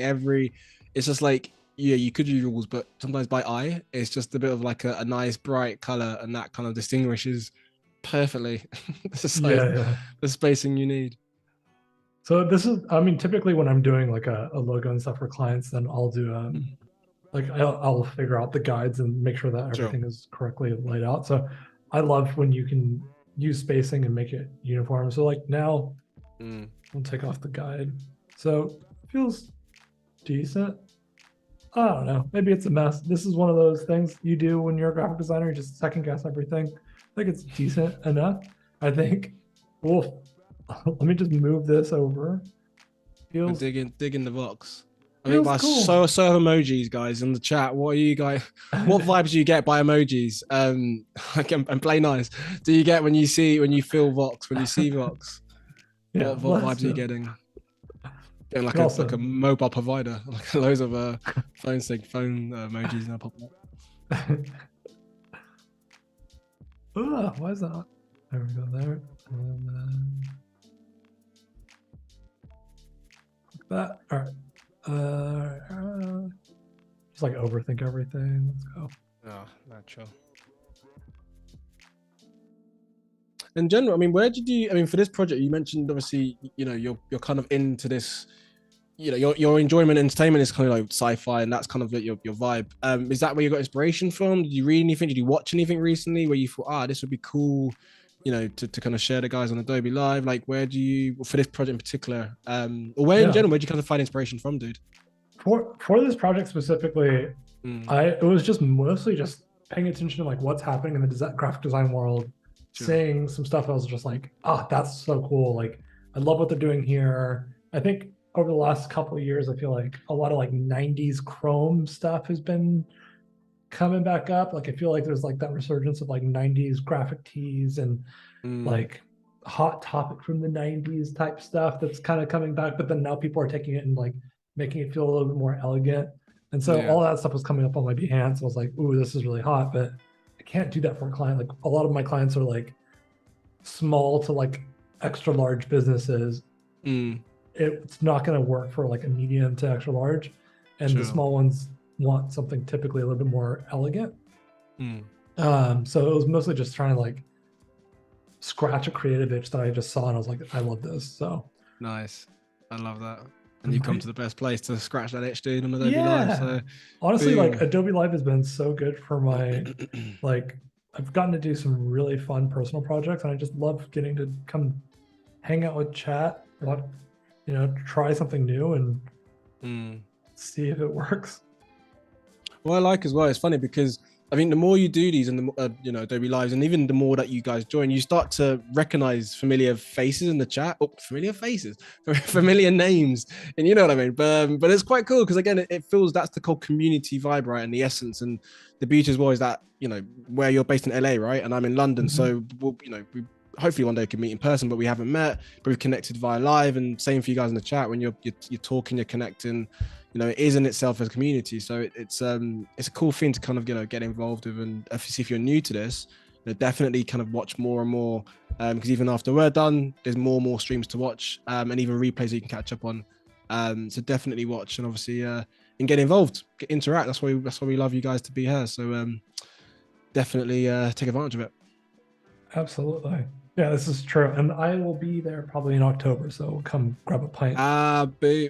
it's just you could use rules, but sometimes by eye, it's just a bit of a nice bright color, and that kind of distinguishes perfectly the spacing you need. So this is, typically when I'm doing a logo and stuff for clients, then I'll do I'll figure out the guides and make sure that everything is correctly laid out. So I love when you can use spacing and make it uniform. So now We'll take off the guide. So it feels decent. I don't know. Maybe it's a mess. This is one of those things you do when you're a graphic designer, you just second guess everything. I think it's decent enough. I think we'll let me just move this over. Feels Dig in the box. I think feels by cool. so emojis, guys, in the chat. What are you guys? What vibes do you get by emojis? And play nice. Do you get when you feel Vox? When you see Vox, Yeah, what let's vibes are you do. getting? Getting Can like a also mobile provider, like loads of phone emojis now popping up. Why is that? There we go. There. And then like that. All right. Just like overthink everything. Let's go. Oh, natural. In general, I mean, where did you? I mean, for this project, you mentioned obviously, you're kind of into this. Your enjoyment, entertainment is kind of like sci-fi, and that's kind of like your vibe. Is that where you got inspiration from? Did you read anything? Did you watch anything recently where you thought, this would be cool, to kind of share the guys on Adobe Live? Like, where do you for this project in particular, or where in Yeah. general, where do you kind of find inspiration from, dude? For this project specifically, Mm, it was just mostly just paying attention to like what's happening in the graphic design world, sure. seeing some stuff. I was just like, that's so cool. Like, I love what they're doing here. I think over the last couple of years, I feel like a lot of like 90s Chrome stuff has been coming back up. Like, I feel like there's like that resurgence of like 90s graphic tees and Mm, like hot topic from the 90s type stuff that's kind of coming back, but then now people are taking it and like making it feel a little bit more elegant. And so yeah. all that stuff was coming up on my Behance. I was like, ooh, this is really hot, but I can't do that for a client. Like, a lot of my clients are like small to like extra large businesses. Mm, It's not going to work for like a medium to extra large. And the sure. small ones want something typically a little bit more elegant. Mm, So it was mostly just trying to like scratch a creative itch that I just saw, and I was like, I love this. So nice. I love that. And you come my, to the best place to scratch that itch, dude, on Adobe Live. yeah, So, honestly, like boom. Adobe Live has been so good for my like. I've gotten to do some really fun personal projects, and I just love getting to come hang out with chat, try something new and Mm. see if it works. What I like as well, it's funny because I think the more you do these and the Adobe Lives, and even the more that you guys join, you start to recognize familiar faces in the chat. Oh, familiar faces, familiar names, and you know what I mean. But it's quite cool because again, it feels that's the whole community vibe, right? And the essence and the beauty as well is that where you're based in LA, right? And I'm in London, Mm-hmm. so we hopefully one day we can meet in person, but we haven't met, but we've connected via live. And same for you guys in the chat when you're talking, you're connecting. It is in itself as a community. So it's a cool thing to kind of get involved with. And if you're new to this, definitely kind of watch more and more, because even after we're done, there's more and more streams to watch, and even replays you can catch up on. So definitely watch, and obviously and get involved, interact. That's why we love you guys to be here. So definitely take advantage of it. Absolutely. Yeah, this is true. And I will be there probably in October. So come grab a pint. Boo.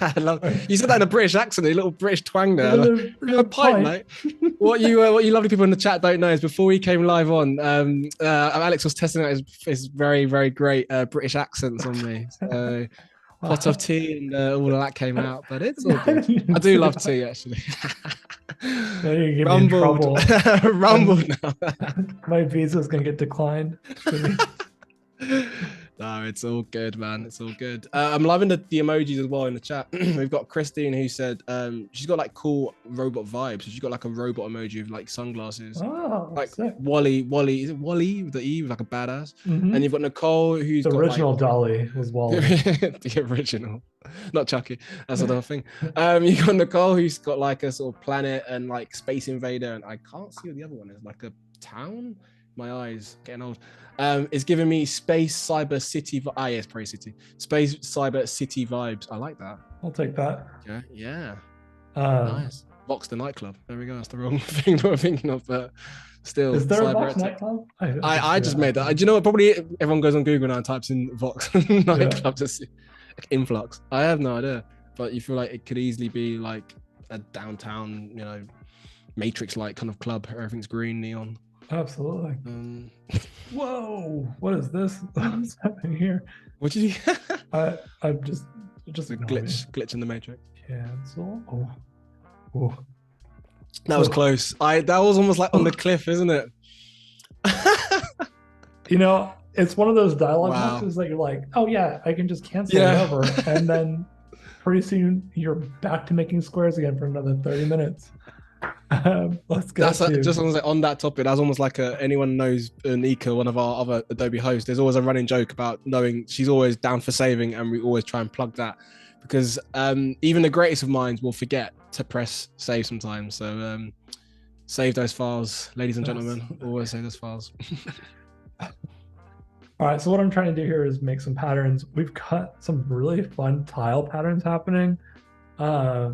I love you said that in a British accent, a little British twang there. Like, A a pint, pint. mate. What you lovely people in the chat don't know is before we came live on, Alex was testing out his very, very great British accents on me. So pot of tea and all of that came out, but it's all good. I do love tea, actually. Now you get me in Rumbled. trouble. Rumbled now. My visa is gonna get declined. No, it's all good, man. It's all good. I'm loving the emojis as well in the chat. We've got Christine who said she's got like cool robot vibes. So she's got like a robot emoji with like sunglasses, Oh, like sick. Wally. Is it Wally with the E with like a badass? And Mm-hmm. you've got Nicole who's The got like original Dolly was Wally. the original, not Chucky. That's another thing. You got Nicole who's got like a sort of planet and like Space Invader, and I can't see what the other one is. Like a town. My eyes getting old. It's giving me space cyber city. Yes, Prey City. Space cyber city vibes. I like that. I'll take that. Okay, yeah. Um, Nice. Vox the nightclub. There we go. That's the wrong thing that we're thinking of, but still, is there a cyber Vox attack. nightclub? I didn't I see just that made that. actually. Do you know what? Probably everyone goes on Google now and types in Vox Yeah. nightclub to see influx. I have no idea, but you feel like it could easily be like a downtown, Matrix-like kind of club. Everything's green, neon. Absolutely. Whoa! What is this? What's happening here? What did you? I'm just a ignore me. glitch in the matrix. Cancel. Oh. That was close. That was almost like on the cliff, isn't it? You know, it's one of those dialogue Wow. boxes that you're like, oh yeah, I can just cancel Yeah. whatever, and then pretty soon you're back to making squares again for another 30 minutes. Let's go. Just on that topic. That's almost like anyone knows Nika, one of our other Adobe hosts. There's always a running joke about knowing she's always down for saving, and we always try and plug that because even the greatest of minds will forget to press save sometimes. So save those files, ladies and gentlemen. Always save those files. All right, so what I'm trying to do here is make some patterns. We've got some really fun tile patterns happening. I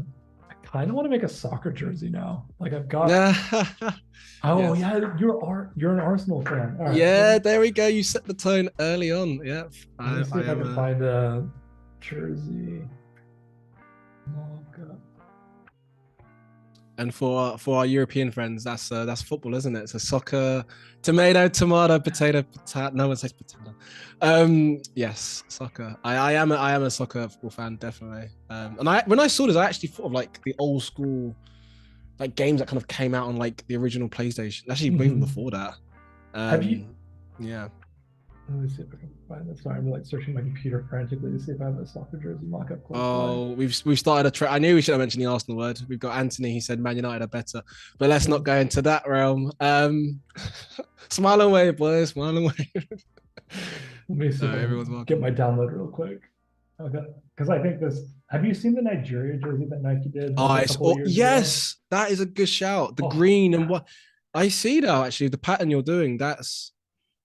kind of want to make a soccer jersey now. Like I've got. Oh yes. Yeah, you're an Arsenal fan. Right, yeah, there we go. You set the tone early on. Yeah. Let me see if I can find a jersey. And for our European friends, that's football, isn't it? It's a soccer, tomato, potato. No one says potato. Yes, soccer. I am a soccer football fan, definitely. And when I saw this, I actually thought of like the old school, like games that kind of came out on like the original PlayStation. Actually, even before that. Have you? Yeah. Let me see if I can find this. Sorry, I'm like searching my computer frantically to see if I have a soccer jersey mock-up. We've started a trend. I knew we should have mentioned the Arsenal word. We've got Anthony. He said Man United are better, but let's not go into that realm. Smile and wave, boys. Smile and wave. Let me see. Everyone's welcome. Get my download real quick. Okay, because I think this. Have you seen the Nigeria jersey that Nike did? Yes, that is a good shout. The green and what I see now. Actually, the pattern you're doing. That's.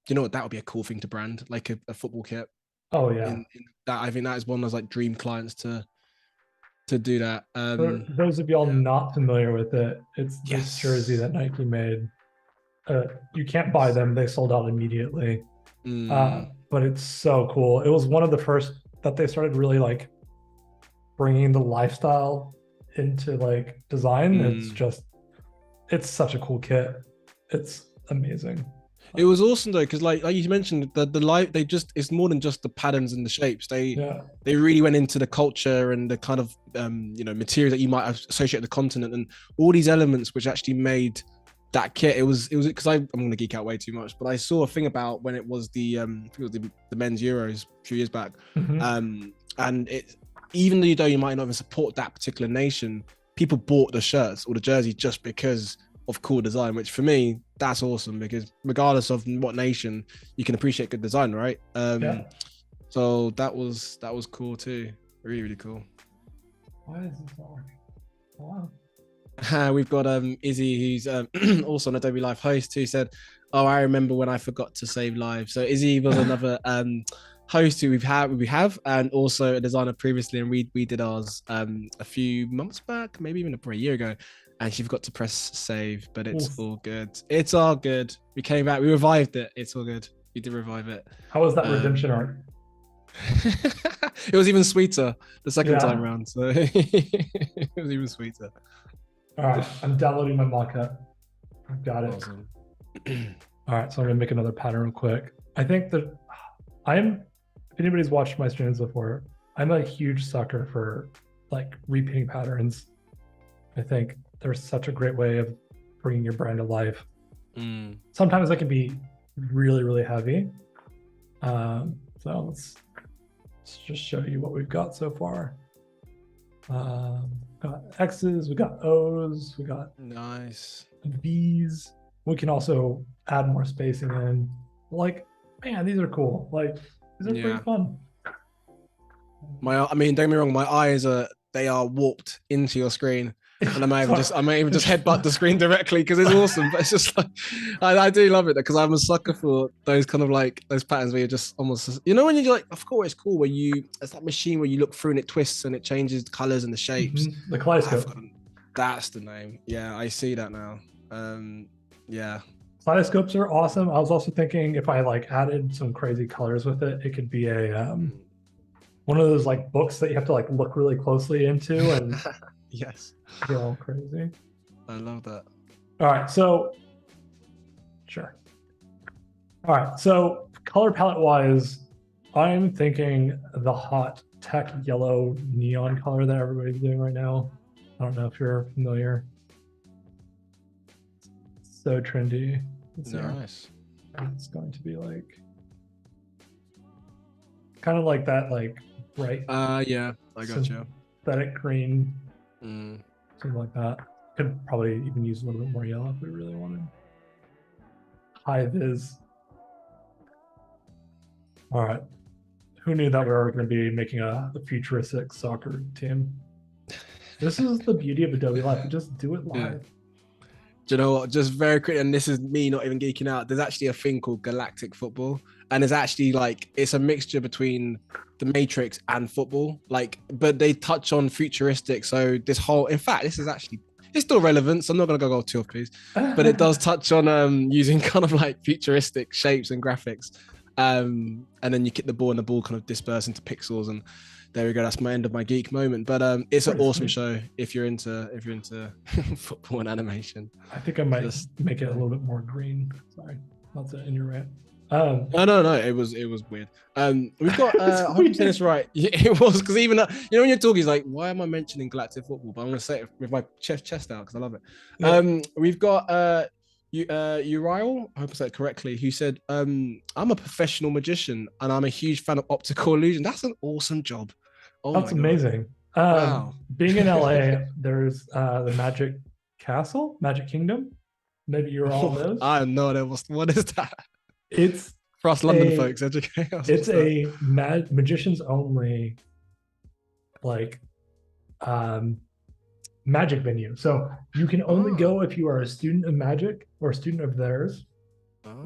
You know what? That would be a cool thing to brand, like a football kit. Oh yeah. I think that is one of those like dream clients to do that. For those of y'all not familiar with it, it's this jersey that Nike made. You can't buy them; they sold out immediately. But it's so cool. It was one of the first that they started really like bringing the lifestyle into like design. It's such a cool kit. It's amazing. It was awesome though, because like you mentioned, the light it's more than just the patterns and the shapes. They really went into the culture and the kind of material that you might associate with the continent and all these elements which actually made that kit. It was because I'm gonna geek out way too much, but I saw a thing about when it was the men's Euros a few years back, and it even though you might not even support that particular nation, people bought the shirts or the jersey just because of cool design, which for me that's awesome because regardless of what nation, you can appreciate good design, right? So that was cool too. Really cool. Why is this not working? Wow. We've got Izzy, who's also an Adobe Live host, who said, "Oh, I remember when I forgot to save live." So Izzy was another host who we have, and also a designer previously, and we did ours a few months back, maybe even a year ago. And she forgot to press save, but it's all good. It's all good. We came back. We revived it. It's all good. We did revive it. How was that redemption arc? It was even sweeter the second time around. So it was even sweeter. All right. I'm downloading my mock-up. I've got it. Awesome. All right. So I'm going to make another pattern real quick. I think that if anybody's watched my streams before, I'm a huge sucker for like repainting patterns. I think there's such a great way of bringing your brand to life. Sometimes that can be really, really heavy. So let's just show you what we've got so far. Got X's, we got O's, we got nice V's. We can also add more spacing in. Like, man, these are cool. Like, these are pretty fun. Don't get me wrong, my eyes are warped into your screen. And I may even just headbutt the screen directly because it's awesome. But it's just like I do love it because I'm a sucker for those kind of like those patterns where you're just almost when you're like, of course it's cool where it's that machine where you look through and it twists and it changes the colors and the shapes. The kaleidoscope. That's the name. Yeah, I see that now. Kaleidoscopes are awesome. I was also thinking if I like added some crazy colors with it, it could be a one of those like books that you have to like look really closely into and yes. Get all crazy. I love that. All right, so sure. All right, so color palette wise, I'm thinking the hot tech yellow neon color that everybody's doing right now. I don't know if you're familiar. So trendy. Nice. It's going to be like kind of like that, like bright Yeah, I got you. synthetic green, Mm. something like that. Could probably even use a little bit more yellow if we really wanted. High vis. All right. Who knew that we were going to be making a futuristic soccer team? This is the beauty of Adobe Live. We just do it live. Yeah. Do you know what? Just very quick, and this is me not even geeking out. There's actually a thing called galactic football, and it's actually like it's a mixture between the Matrix and football. Like, but they touch on futuristic. So this whole, in fact, this is actually it's still relevant. So I'm not gonna go too off, please, but it does touch on using kind of like futuristic shapes and graphics, and then you kick the ball and the ball kind of disperse into pixels and. There we go. That's my end of my geek moment. But it's an awesome show if you're into football and animation. I think I might make it a little bit more green. Sorry, not to interrupt. No, it was weird. We've got I hope I'm saying this right. Yeah, it was because even when you're talking, he's like, why am I mentioning galactic football? But I'm gonna say it with my chest out because I love it. Yeah. We've got Uriel, I hope I said it correctly, who said, I'm a professional magician and I'm a huge fan of optical illusion. That's an awesome job. Oh, that's amazing. Wow. Being in LA, there's the Magic Castle, Magic Kingdom. Maybe you're all those. I have no idea what is that. It's for us London folks, educate us. It's a magicians only like magic venue. So you can only go if you are a student of magic or a student of theirs,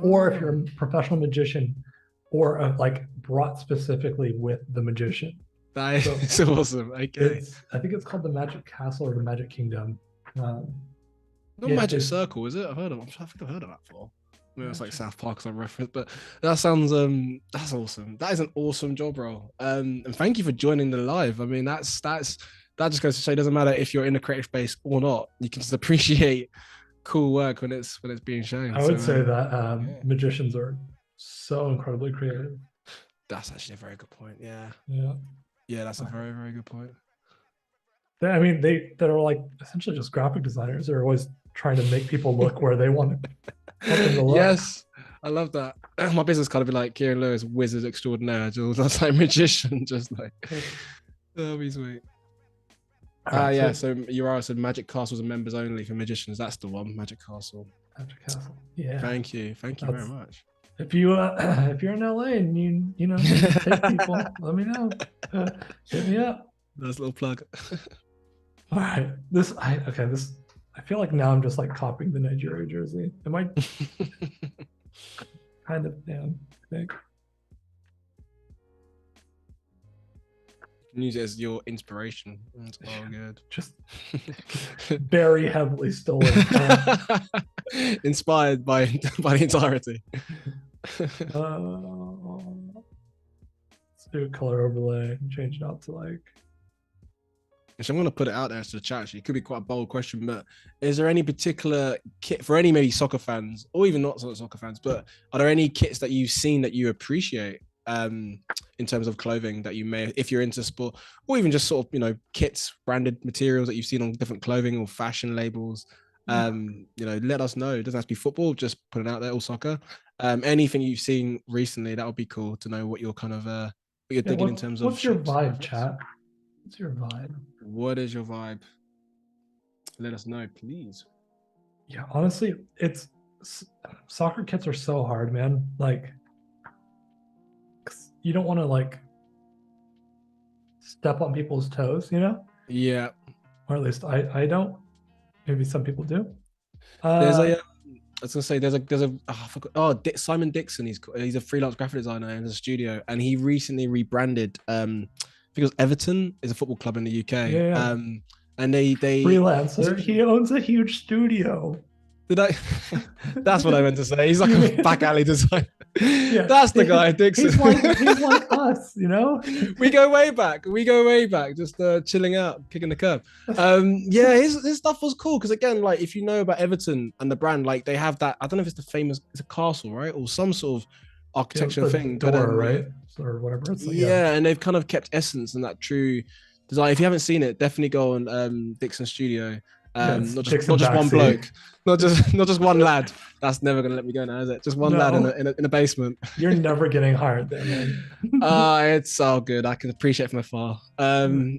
or if you're a professional magician or like brought specifically with the magician. That is so awesome. Okay. I think it's called the Magic Castle or the Magic Kingdom. Not Magic Circle, is it? I think I've heard of that before. Maybe it's like South Park as a reference, but that sounds that's awesome. That is an awesome job role. And thank you for joining the live. I mean, that just goes to show it doesn't matter if you're in a creative space or not. You can just appreciate cool work when it's being shown. I would say that magicians are so incredibly creative. That's actually a very good point. Yeah. Yeah, that's a very, very good point. I mean, that are like essentially just graphic designers. They're always trying to make people look where they want them to look. Yes, I love that. My business card would be like Kieran Lewis, wizard extraordinaire. That's like magician, just like that'll be sweet. So Uriah said Magic Castles are members only for magicians. That's the one, Magic Castle. Magic Castle. Yeah. Thank you very much. If you're in LA and you know take people, let me know. Hit me up. That's a little plug. All right. I feel like now I'm just like copying the Nigeria jersey. Am I kind of down, I think. You can use it as your inspiration. That's all good. Just very heavily stolen. Inspired by the entirety. Let's do a color overlay and change it out to like. Actually, I'm going to put it out there to the chat. Actually, it could be quite a bold question, but is there any particular kit for any maybe soccer fans or even not soccer fans, but are there any kits that you've seen that you appreciate in terms of clothing that you may, if you're into sport, or even just sort of, kits, branded materials that you've seen on different clothing or fashion labels? Let us know. It doesn't have to be football, just put it out there, or soccer. Anything you've seen recently, that would be cool to know what you're kind of what you're digging in terms of. What's your vibe, chat? What's your vibe? What is your vibe? Let us know, please. Yeah, honestly, soccer kits are so hard, man. Like, you don't want to like step on people's toes, Yeah. Or at least I don't. Maybe some people do. There's I was gonna say there's a Simon Dixon. He's a freelance graphic designer in a studio, and he recently rebranded. I think it was Everton, is a football club in the UK. Yeah. And they freelancer. He owns a huge studio. Did I? That's what I meant to say. He's like a back alley designer. Yeah. That's the guy, Dixon. He's like us, We go way back. Just chilling out, kicking the curb. His stuff was cool because again, like if you know about Everton and the brand, like they have that. I don't know if it's a castle, right, or some sort of architecture thing. Door, right? or whatever. It's like, Yeah, and they've kind of kept essence and that true design. If you haven't seen it, definitely go on Dixon Studio. it's Not Dixon just one Backseat. bloke, not just one lad. That's never gonna let me go now, is it? Just one lad in a basement. You're never getting hired there, man. It's so good. I can appreciate it from afar.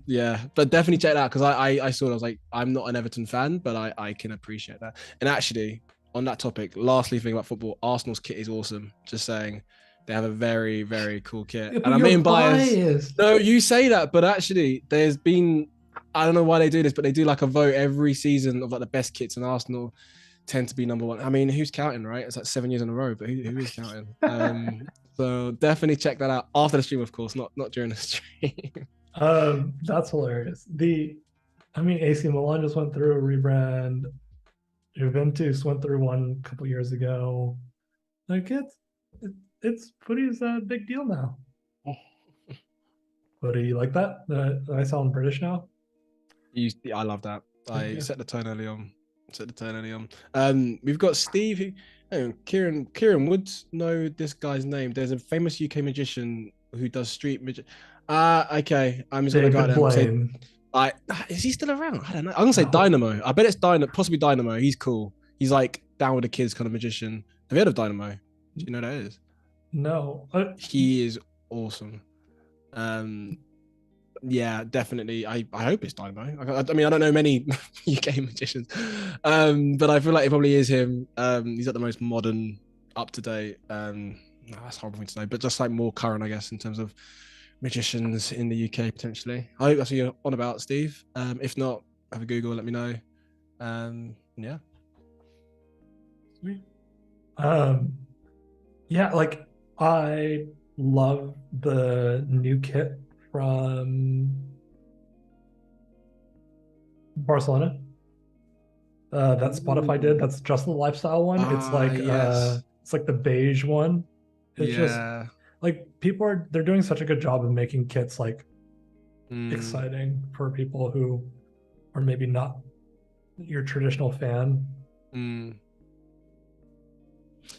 Yeah, but definitely check it out because I saw it. I was like, I'm not an Everton fan, but I can appreciate that. And actually, on that topic, lastly, thing about football, Arsenal's kit is awesome. Just saying, they have a very, very cool kit. Yeah, And I'm being biased. biased. No, you say that, but actually, there's been, I don't know why they do this, but they do like a vote every season of like the best kits, and Arsenal tend to be number one. I mean, who's counting, right? It's like 7 years in a row, but who is counting? So definitely check that out after the stream, of course, not during the stream. That's hilarious. AC Milan just went through a rebrand. Juventus went through one a couple years ago. Like it's Footy's a big deal now. Footy, you like that? I sound British now. I love that. I set the tone early on. We've got Steve who, Kieran would know this guy's name. There's a famous UK magician who does street magic. Okay. I'm just gonna go out there and say, is he still around? I don't know. I'm gonna say Dynamo. I bet it's possibly Dynamo. He's cool. He's like down with the kids kind of magician. Have you heard of Dynamo? Do you know who that is? No. He is awesome. Yeah, definitely. I hope it's Dynamo. I mean, I don't know many UK magicians, but I feel like it probably is him. He's at the most modern, up to date. That's a horrible thing to know, but just like more current, I guess, in terms of magicians in the UK potentially. I hope that's what you're on about, Steve. If not, have a Google. Let me know. Yeah. Sweet. Yeah, like I love the new kit from Barcelona that Spotify did. That's just the lifestyle one. It's like yes. it's like the beige one. It's just Yeah. like they're doing such a good job of making kits like exciting for people who are maybe not your traditional fan. Yeah,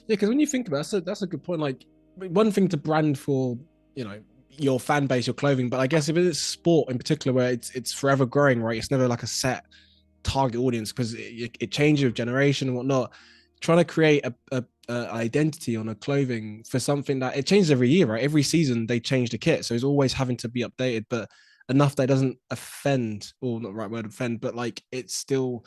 because when you think about it, that's a good point. Like, one thing to brand for, your fan base, your clothing, but I guess if it's sport in particular, where it's forever growing, right? It's never like a set target audience because it changes with generation and whatnot. Trying to create a identity on a clothing for something that it changes every year, right? Every season they change the kit, so it's always having to be updated, but enough that it doesn't offend, or not the right word, offend, but like it still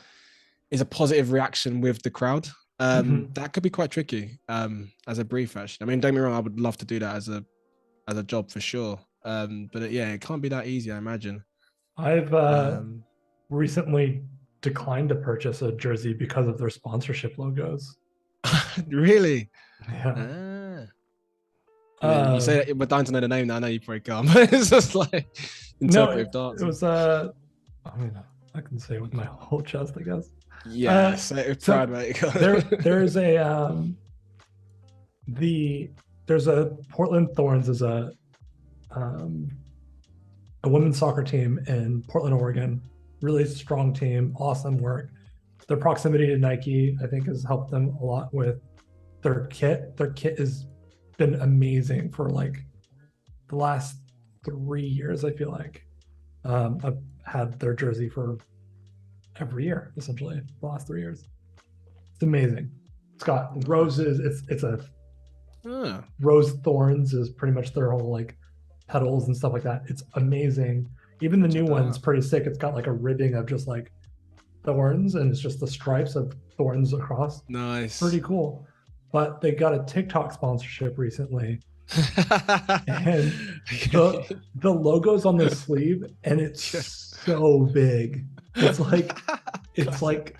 is a positive reaction with the crowd. That could be quite tricky as a brief, actually. I mean, don't get me wrong, I would love to do that as a job for sure. But it can't be that easy, I imagine. I've recently declined to purchase a jersey because of their sponsorship logos. Really? Yeah. You say that we're dying to know the name now. I know you probably can't, but it's just like interpretive dance. It was I can say it with my whole chest, I guess. Yeah, say it with pride, mate. There's a Portland Thorns is a women's soccer team in Portland, Oregon. Really strong team, awesome work. Their proximity to Nike, I think, has helped them a lot with their kit. Their kit has been amazing for like the last 3 years, I feel like. I've had their jersey for every year, essentially, the last 3 years. It's amazing. It's got roses. It's a rose thorns is pretty much their whole like petals and stuff like that. It's amazing. Even the new one's pretty sick. It's got like a ribbing of just like thorns, and it's just the stripes of thorns across. Nice. Pretty cool. But they got a TikTok sponsorship recently. And the logo's on the sleeve, and it's so big. It's like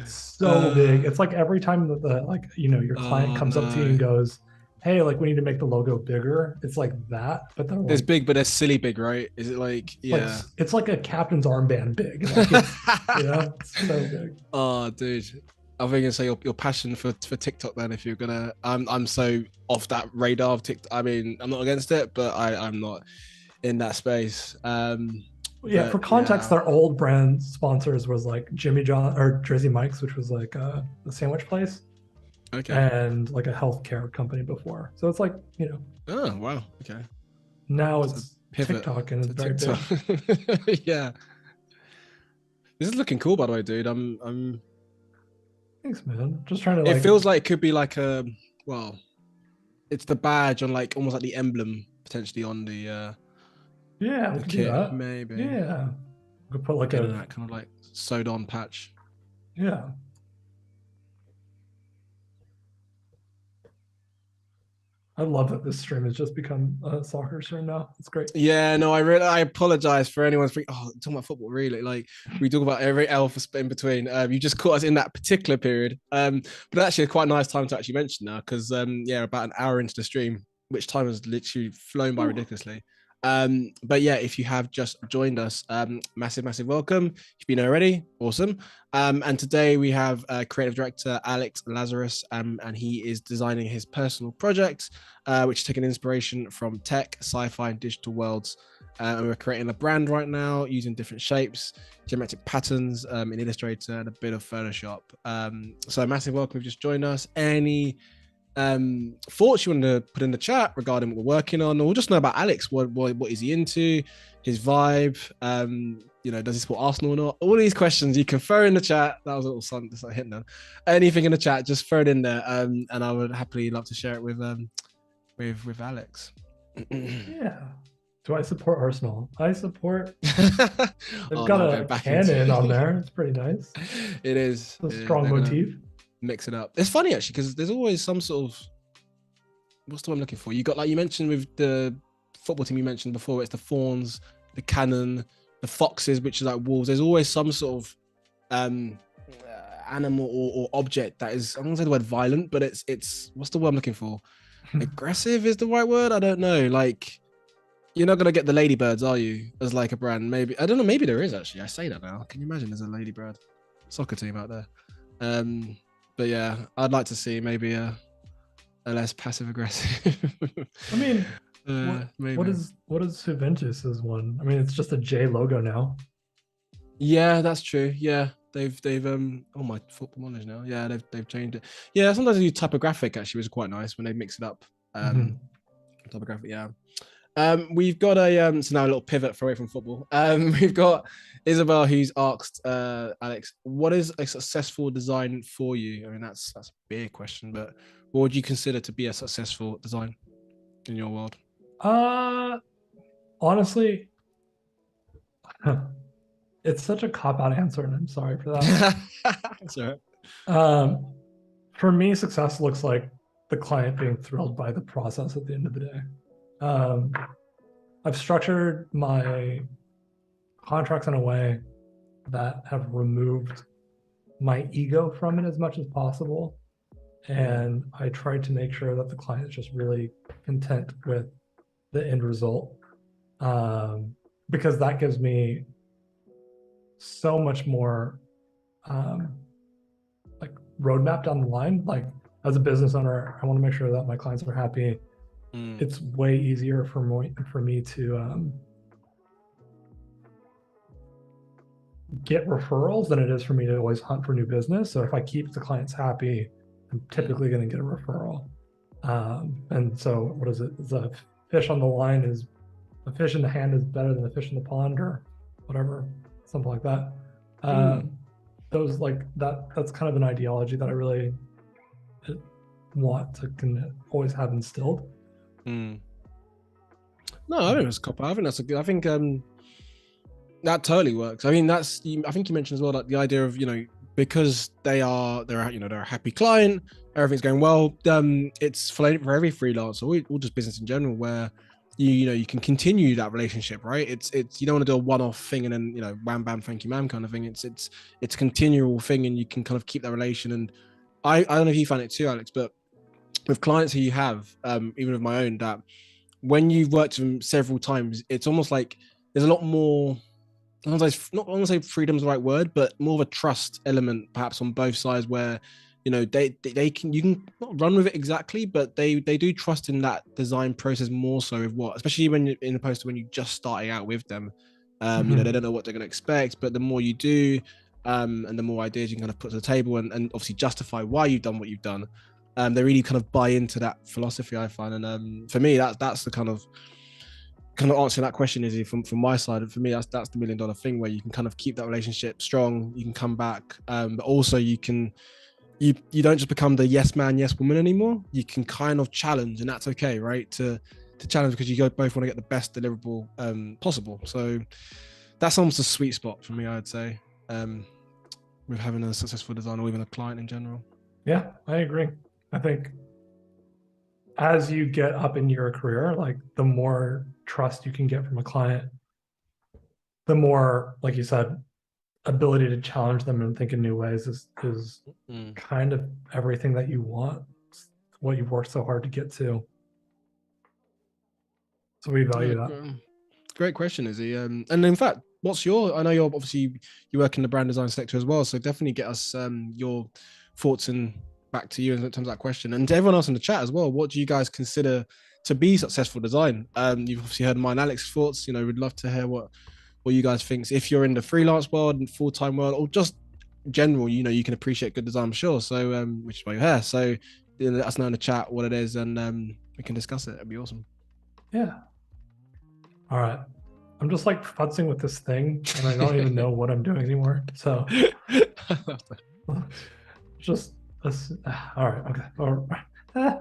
so big. It's like every time that your client comes up to you and goes, hey, like we need to make the logo bigger. It's like that, but they're there's big, but they're silly big, right? Is it like it's like a captain's armband big. Like it's so big. Oh, dude. I was going to say your passion for TikTok then, if you're gonna I'm so off that radar of TikTok. I mean, I'm not against it, but I'm not in that space. For context, their old brand sponsors was like Jimmy John or Jersey Mike's, which was like a sandwich place. Okay. And like a healthcare company before. So it's like, Oh, wow. Okay. Now It's a it's pivot TikTok and it's to very big. TikTok. Yeah. This is looking cool, by the way, dude. Thanks, man. Just trying to It like, feels like it could be like a, well, it's the badge on like almost like the emblem potentially on yeah, we the could do kit, that. maybe. Yeah. We could put like Getting a, that kind of like sewed on patch. yeah. I love that this stream has just become a soccer stream now. It's great. Yeah, no, I apologize for anyone's talking about football, really. Like we talk about every alpha in between. You just caught us in that particular period. But actually a quite nice time to actually mention now, because yeah, about an hour into the stream, which time has literally flown by ridiculously. But yeah, if you have just joined us, massive welcome. If you've been already, awesome. And today we have Creative Director Alex Lazaris, and he is designing his personal project, which is taking inspiration from tech, sci-fi, and digital worlds. And we're creating a brand right now using different shapes, geometric patterns in Illustrator, and a bit of Photoshop. So massive welcome if you've just joined us. Any thoughts you want to put in the chat regarding what we're working on, or just know about Alex? What is he into? His vibe? Does he support Arsenal or not? All these questions you can throw in the chat. That was a little something, just like hitting them. Anything in the chat, just throw it in there, and I would happily love to share it with Alex. Yeah. Do I support Arsenal? I support. They've got no, a cannon on there. It's pretty nice. It is a strong motif. Mix it up. It's funny actually, because there's always some sort of, what's the one I'm looking for? You got, like you mentioned with the football team you mentioned before, it's the fawns, the cannon, the foxes, which is like wolves. There's always some sort of animal or object that is, I'm gonna say the word violent, but it's what's the word I'm looking for? Aggressive is the right word? I don't know. Like, you're not gonna get the ladybirds, are you? As like a brand, maybe. I don't know. Maybe there is actually. I say that now. Can you imagine there's a ladybird soccer team out there? But yeah, I'd like to see maybe a less passive aggressive. I mean, maybe. what is Juventus's one? I mean, it's just a J logo now. Yeah, that's true. Yeah, they've oh, my football knowledge now. Yeah, they've changed it. Yeah, sometimes they do typographic actually, which is quite nice when they mix it up. Typographic, yeah. We've got so now a little pivot away from football. We've got Isabel, who's asked Alex, what is a successful design for you? I mean, that's a big question, but what would you consider to be a successful design in your world? Honestly, it's such a cop-out answer, and I'm sorry for that. That's all right. For me, success looks like the client being thrilled by the process at the end of the day. I've structured my contracts in a way that have removed my ego from it as much as possible. And I try to make sure that the client is just really content with the end result. Because that gives me so much more like roadmap down the line. Like, as a business owner, I want to make sure that my clients are happy. It's way easier for me to get referrals than it is for me to always hunt for new business. So if I keep the clients happy, I'm typically going to get a referral. And so what is it? The fish on the line is, a fish in the hand is better than a fish in the pond, or whatever, something like that. Those like that's kind of an ideology that I really want to always have instilled. No, I think it's a cop. I think that's a good. I think that totally works. I mean, I think you mentioned as well that the idea of, because they're a happy client, everything's going well. It's for every freelancer or just business in general, where you can continue that relationship, right? It's you don't want to do a one-off thing and then wham bam thank you ma'am kind of thing. It's a continual thing, and you can kind of keep that relation. And I don't know if you find it too, Alex, but with clients who you have, even with my own, that when you've worked with them several times, it's almost like there's a lot more, I don't want to say freedom is the right word, but more of a trust element perhaps on both sides, where they can, you can not run with it exactly, but they do trust in that design process more so with especially when you're in opposed to when you're just starting out with them. They don't know what they're going to expect, but the more you do, and the more ideas you can kind of put to the table and obviously justify why you've done what you've done, they really kind of buy into that philosophy, I find. And for me, that's the kind of kind of answering that question, Izzy, from my side, and for me, that's the $1 million thing, where you can kind of keep that relationship strong, you can come back, but also you can you don't just become the yes man, yes woman anymore. You can kind of challenge, and that's okay, right? To challenge, because you both want to get the best deliverable possible. So that's almost a sweet spot for me, I'd say, with having a successful design, or even a client in general. Yeah, I agree. I think as you get up in your career, like the more trust you can get from a client, the more, like you said, ability to challenge them and think in new ways is kind of everything that you want, what you've worked so hard to get to. So we value that. Great question, Izzy. And in fact, I know you're obviously, you work in the brand design sector as well, so definitely get us your thoughts and back to you in terms of that question, and to everyone else in the chat as well. What do you guys consider to be successful design? You've obviously heard mine, Alex's thoughts. We'd love to hear what you guys think. If you're in the freelance world and full-time world, or just general, you can appreciate good design, I'm sure. So, which is why you're here. So, let us know in the chat what it is, and we can discuss it. It'd be awesome. Yeah. All right. I'm just like futzing with this thing, and I don't even know what I'm doing anymore. So, just all right. Okay. All right.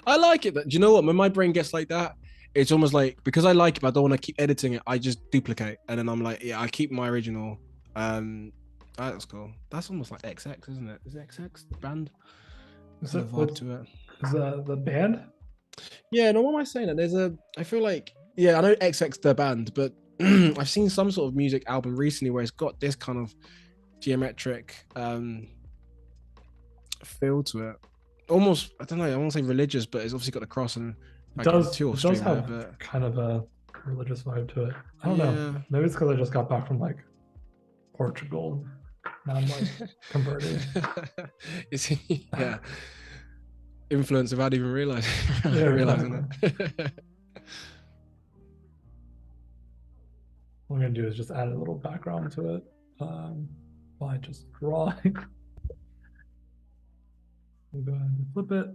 I like it. Do you know what? When my brain gets like that, it's almost like, because I like it, but I don't want to keep editing it, I just duplicate, and then I'm like, yeah, I keep my original. That's cool. That's almost like XX, isn't it? Is it XX the band? Is There's it a vibe to it. Is the band? Yeah. No, what am I saying? That I feel like, yeah, I know XX the band, but I've seen some sort of music album recently where it's got this kind of geometric feel to it. Almost, I don't know, I won't say religious, but it's obviously got the cross, and it does have there, kind of a religious vibe to it. I don't know. Maybe it's because I just got back from like Portugal. Now I'm like converted. Yeah. Influence without even realizing it. What I'm gonna do is just add a little background to it by just drawing. We'll go ahead and flip it.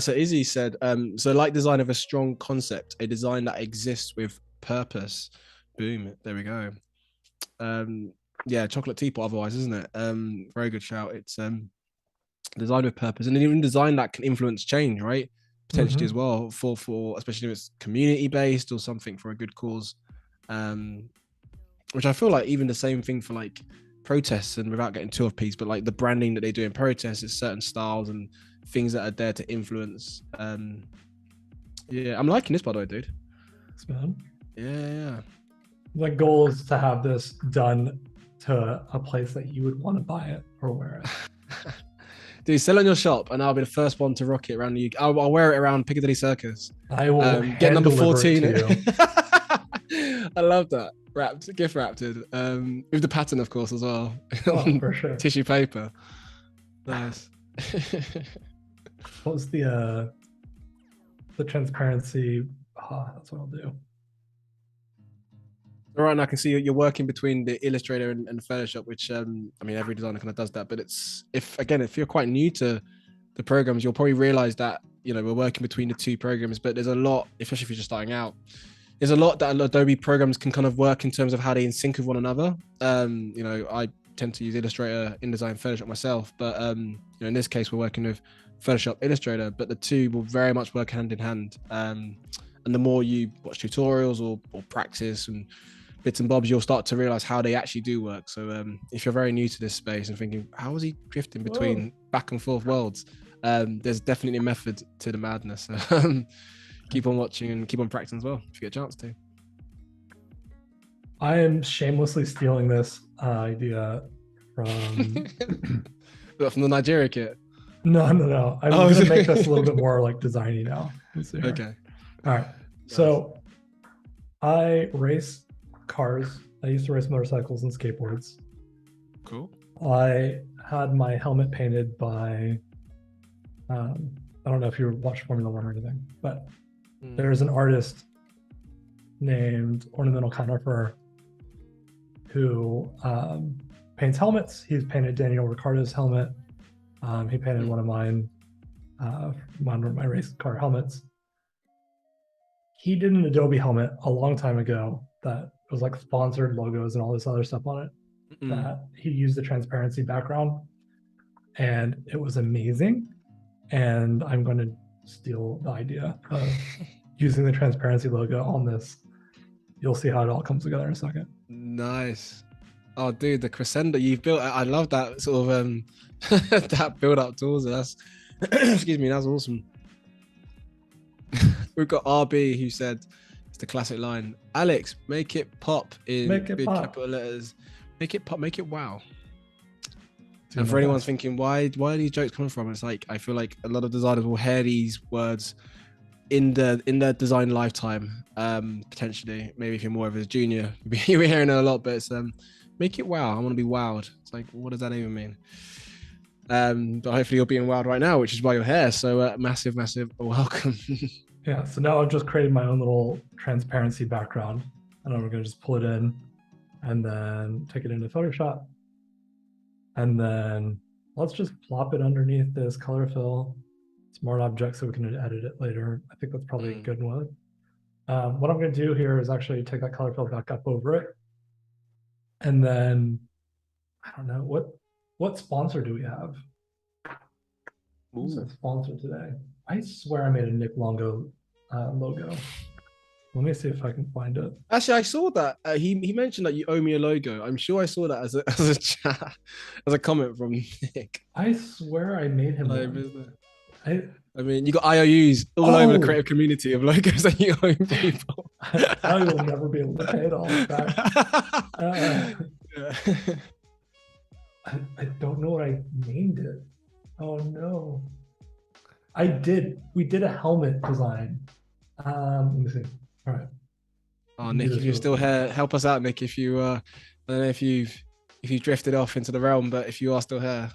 So Izzy said, so like design of a strong concept, a design that exists with purpose. Boom, there we go. Yeah, chocolate teapot otherwise, isn't it? Very good shout. It's design with purpose, and even design that can influence change, right? Potentially as well, for especially if it's community based or something for a good cause. Which I feel like even the same thing for like protests, and without getting too off piece, but like the branding that they do in protests is certain styles and things that are there to influence. Yeah, I'm liking this, by the way, dude. Thanks, man. Yeah. The goal is to have this done to a place that you would want to buy it or wear it. Dude, sell it in your shop, and I'll be the first one to rock it around the UK. I'll wear it around Piccadilly Circus. I will get number 14. I love that. Gift wrapped, with the pattern, of course, as well. Oh, for sure. Tissue paper. Nice. What was the transparency? That's what I'll do. All right, now I can see you're working between the Illustrator and Photoshop, which I mean, every designer kind of does that. But if you're quite new to the programs, you'll probably realize that we're working between the two programs. But there's a lot, especially if you're just starting out. There's a lot that Adobe programs can kind of work in terms of how they in sync with one another. I tend to use Illustrator, InDesign, Photoshop myself, but in this case, we're working with Photoshop, Illustrator, but the two will very much work hand in hand. And the more you watch tutorials or practice and bits and bobs, you'll start to realize how they actually do work. So if you're very new to this space and thinking, how is he drifting between back and forth worlds? There's definitely a method to the madness. Keep on watching and keep on practicing as well if you get a chance to. I am shamelessly stealing this idea from from the Nigeria kit. No. I'm gonna make this a little bit more like designy now. Okay. All right. So I race cars. I used to race motorcycles and skateboards. Cool. I had my helmet painted by I don't know if you watched Formula One or anything, but there's an artist named Ornamental Conifer who paints helmets. He's painted Daniel Ricciardo's helmet. He painted one of mine. one of my race car helmets. He did an Adobe helmet a long time ago that was like sponsored logos and all this other stuff on it. That he used the transparency background, and it was amazing. And I'm going to steal the idea of using the transparency logo on this. You'll see how it all comes together in a second. Nice. Oh, dude, the crescendo you've built. I love that sort of that build up towards it. That's excuse me, that's awesome. We've got RB who said it's the classic line. Alex, make it pop in big capital letters. Make it pop, make it wow. And for anyone thinking, why are these jokes coming from? It's like, I feel like a lot of designers will hear these words in their design lifetime, potentially. Maybe if you're more of a junior, you'll be hearing it a lot, but it's make it wow. I want to be wowed. It's like, what does that even mean? But hopefully you're being wowed right now, which is why you're here. So massive welcome. Yeah, so now I've just created my own little transparency background, and I'm gonna just pull it in and then take it into Photoshop. And then let's just plop it underneath this color fill smart object so we can edit it later. I think that's probably a good one. What I'm going to do here is actually take that color fill back up over it. And then, I don't know, what sponsor do we have? Who's a sponsor today? I swear I made a Nick Longo logo. Let me see if I can find it. Actually, I saw that. He mentioned that you owe me a logo. I'm sure I saw that as a chat, as a comment from Nick. I swear I made him one. I mean, you got IOUs all over the creative community of logos that you owe people. I will never be able to pay it all back. I don't know what I named it. Oh no. We did a helmet design. Let me see. All right. Oh, Nick, if you're still here, help us out, Nick. If you, I don't know if you've drifted off into the realm, but if you are still here,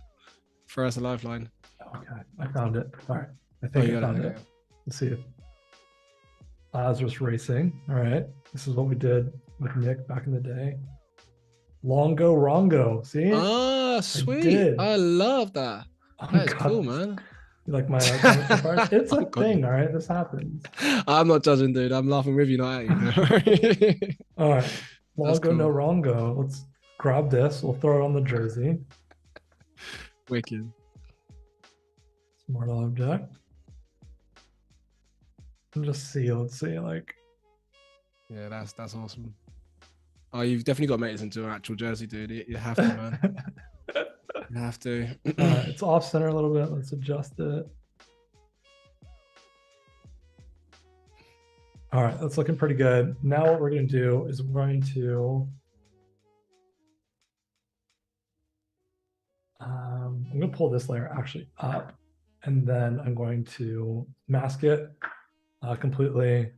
throw us a lifeline. Okay, I found it. All right, I think I found it. Let's see it. Lazarus Racing. All right, this is what we did with Nick back in the day. Longo Rongo. See? Oh, sweet! I love that. That's cool, man. You like my it's a thing, all right? This happens. I'm not judging, dude. I'm laughing with you, not at you. All right. Longo no Rongo. Let's grab this. We'll throw it on the jersey. Wicked. Smart object. And just see, let's see, like. Yeah, that's awesome. Oh, you've definitely got to make this into an actual jersey, dude. You have to, man. You have to. It's off center a little bit. Let's adjust it. All right, that's looking pretty good. Now what we're going to do is we're going to I'm going to pull this layer actually up, and then I'm going to mask it completely.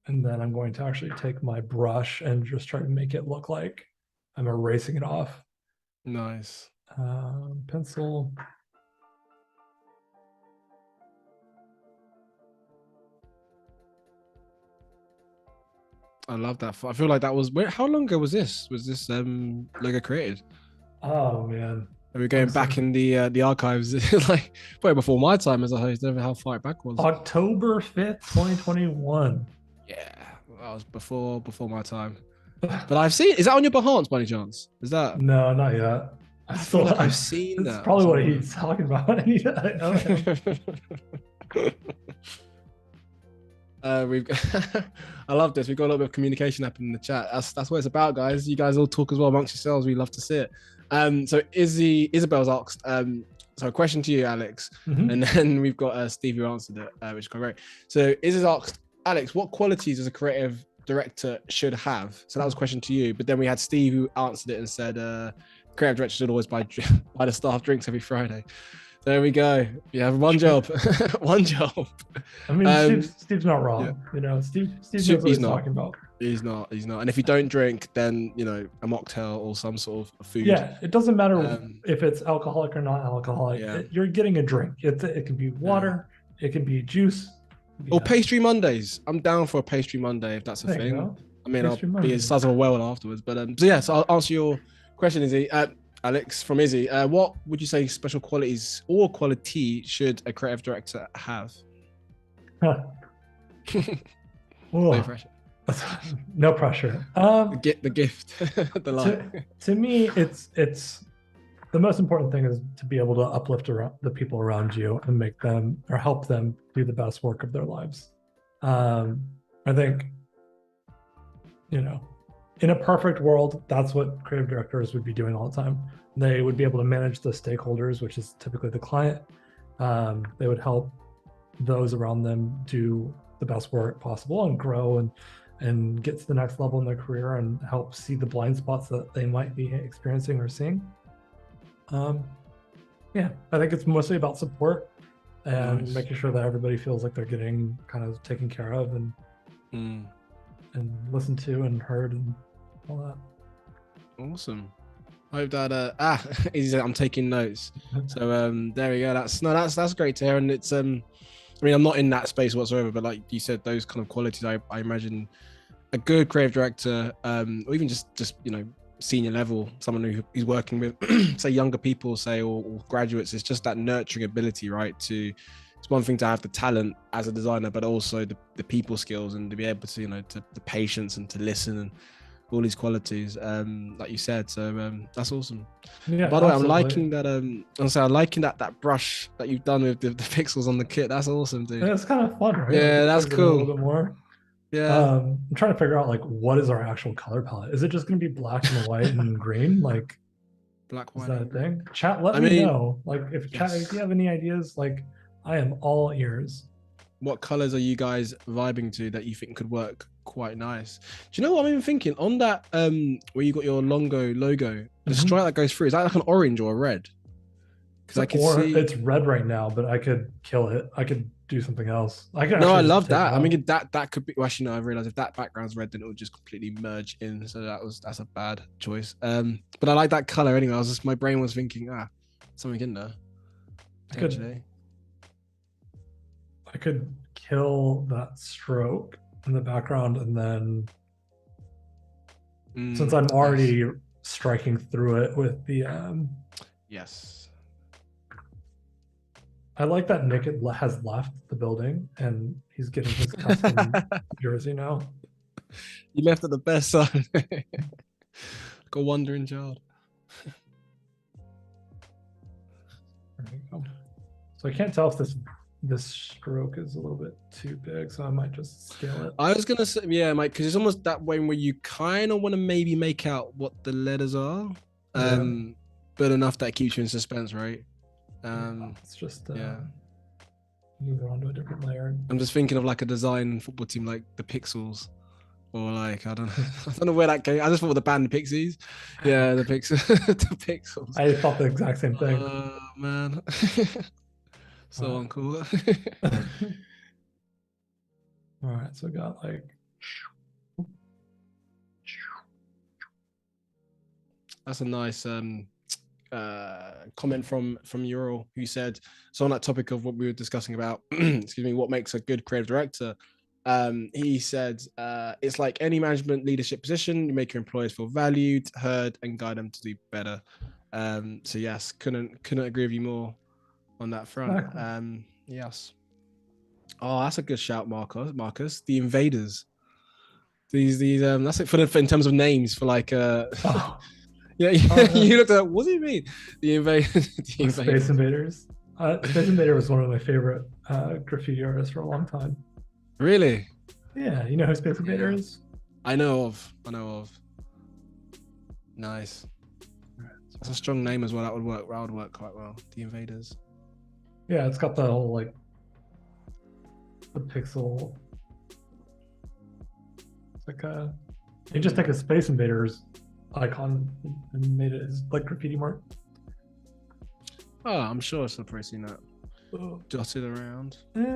And then I'm going to actually take my brush and just try to make it look like I'm erasing it off. Nice. Pencil. I love that. I feel like that was how long ago was this? Was this logo created? Oh man. Are we going back in the archives? Like probably before my time as a host. I don't know how far back was. October 5th, 2021. Yeah, that was before my time. But I've seen. Is that on your Behance by any chance? Is that? No, not yet. I feel like I've seen that. That's probably what he's talking about. We've I love this. We've got a little bit of communication happening in the chat. That's what it's about, guys. You guys all talk as well amongst yourselves. We love to see it. So Isabel's asked. So a question to you, Alex, and then we've got Steve who answered it, which is quite great. So Iz's asked, Alex, what qualities does a creative director should have? So that was a question to you. But then we had Steve who answered it and said, creative director should always buy the staff drinks every Friday. There we go. You have one job. One job. I mean, Steve's not wrong. Yeah. You know, Steve knows what he's talking about. He's not. And if you don't drink, then, you know, a mocktail or some sort of food. Yeah, it doesn't matter if it's alcoholic or not alcoholic. Yeah. You're getting a drink. It can be water. Yeah. It can be juice. Or pastry Mondays. I'm down for a pastry Monday if that's a thing. I mean, pastry I'll be as of a well afterwards. But so I'll answer your question, Izzy. Alex from Izzy. What would you say special qualities or quality should a creative director have? No pressure. No pressure. The gift, the light. To me, it's the most important thing is to be able to uplift the people around you and make them or help them do the best work of their lives. I think, in a perfect world, that's what creative directors would be doing all the time. They would be able to manage the stakeholders, which is typically the client. They would help those around them do the best work possible and grow and get to the next level in their career and help see the blind spots that they might be experiencing or seeing. Yeah, I think it's mostly about support and making sure that everybody feels like they're getting kind of taken care of and listened to and heard and all that. Awesome. Hope that I'm taking notes. So there we go. That's great to hear. And it's I mean, I'm not in that space whatsoever, but like you said, those kind of qualities, I imagine a good creative director, or even just senior level, someone who is working with say younger people, say or graduates, it's just that nurturing ability, right? It's one thing to have the talent as a designer, but also the people skills and to be able to the patience and to listen and all these qualities, like you said. So that's awesome. Yeah, by the way, I'm liking that I'm liking that brush that you've done with the pixels on the kit. That's awesome, dude. It's kind of fun, right? Yeah, that's cool. A little bit more. Yeah. I'm trying to figure out like what is our actual color palette. Is it just going to be black and white and green? Like black, white, is that a thing? Chat, let me know. Like if you have any ideas, like I am all ears. What colors are you guys vibing to that you think could work quite nice? Do you know what I'm even thinking on that where you got your logo, the stripe that goes through, is that like an orange or a red? Because I can see it's red right now, but I could kill it. I could do something else. I love that. I mean, that could be. Well, actually, no. I realized if that background's red, then it would just completely merge in. So that's a bad choice. But I like that color anyway. My brain was thinking, something in there. I could kill that stroke in the background, and then since I'm already striking through it with the yes. I like that Nick has left the building and he's getting his custom jersey now. You left at the best side. Like a wandering child. There you go. So I can't tell if this stroke is a little bit too big, so I might just scale it. I was gonna say, yeah, Mike, because it's almost that way where you kind of want to maybe make out what the letters are, but enough that keeps you in suspense, right? It's just move it onto a different layer. I'm just thinking of like a design football team, like the Pixels, or like I don't know where that came. I just thought of the band the Pixies. Yeah, the Pixels. The Pixels. I thought the exact same thing. Oh man, so uncool. All right, so I got like. That's a nice comment from Ural, who said, so on that topic of what we were discussing about, excuse me, what makes a good creative director, he said, it's like any management leadership position, you make your employees feel valued, heard, and guide them to do better. So yes, couldn't agree with you more on that front. Exactly. Yes. Oh, that's a good shout, Marcus. The Invaders. These that's it for in terms of names for like Yeah, you looked at what do you mean? The Invaders. Space Invaders. Space Invader was one of my favorite graffiti artists for a long time. Really? Yeah, you know who Space Invader is? I know of. Nice. That's a strong name as well. That would work quite well. The Invaders. Yeah, it's got the whole like the pixel. It's like you just take a Space Invaders icon and made it as like graffiti mark. Oh, I'm sure I've probably seen that dotted around. What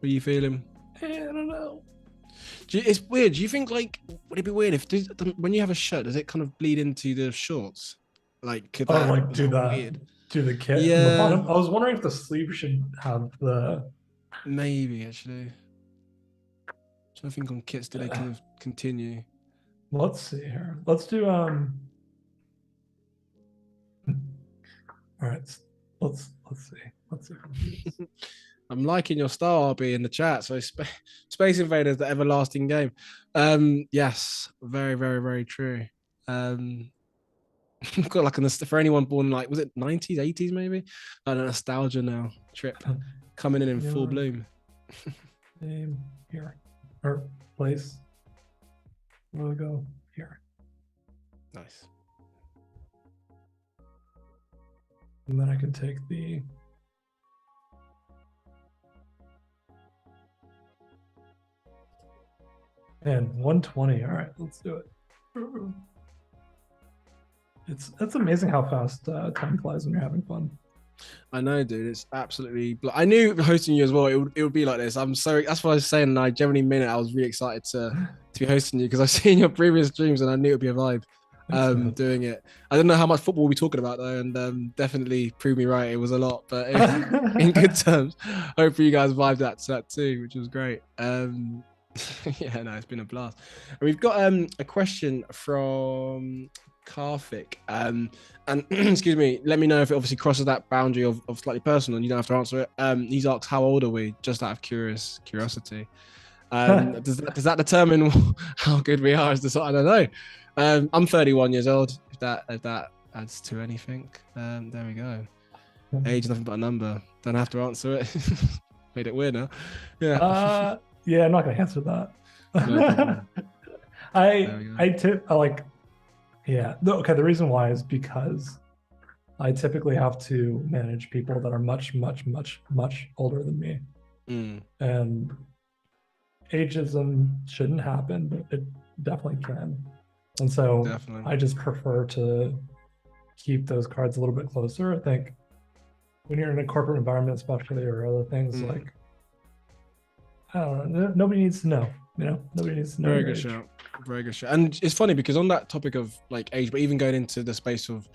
are you feeling? I don't know. It's weird. Do you think like would it be weird if when you have a shirt, does it kind of bleed into the shorts? Like could that, like do that weird? Do the kit? Yeah. The bottom? I was wondering if the sleeve should have the. Maybe actually. So I think on kits, do they kind of continue? Let's see here. Let's do All right, let's see. Let's see. I'm liking your star, RB, in the chat. So Space Invaders, the everlasting game. Yes, very, very, very true. I've got like for anyone born like, was it 90s, 80s maybe? A nostalgia now trip coming in full bloom. Name here or place logo here. Nice. And then I can take the and 120. All right, let's do it. It's amazing how fast time flies when you're having fun. I know, dude. It's absolutely. I knew hosting you as well. It would be like this. I'm so. That's what I was saying. And I generally meant it. I was really excited to be hosting you because I've seen your previous streams and I knew it'd be a vibe. Doing it. I don't know how much football we're talking about though, and definitely proved me right. It was a lot, but in good terms. Hopefully you guys vibed that to that too, which was great. Yeah, no, it's been a blast. And we've got a question from Karthik. And excuse me, let me know if it obviously crosses that boundary of slightly personal and you don't have to answer it. He's asked, how old are we? Just out of curiosity. Does that determine how good we are? I don't know. I'm 31 years old. If that adds to anything, there we go. Age nothing but a number. Don't have to answer it. Made it weird now. Yeah. Yeah, I'm not gonna answer that. No I like. Yeah. Okay. The reason why is because I typically have to manage people that are much, much, much, much older than me, and ageism shouldn't happen, but it definitely can. And so I just prefer to keep those cards a little bit closer. I think when you're in a corporate environment, especially, or other things like, I don't know, nobody needs to know. Nobody needs to know. Very good shout. Very good shout. And it's funny because on that topic of like age, but even going into the space of,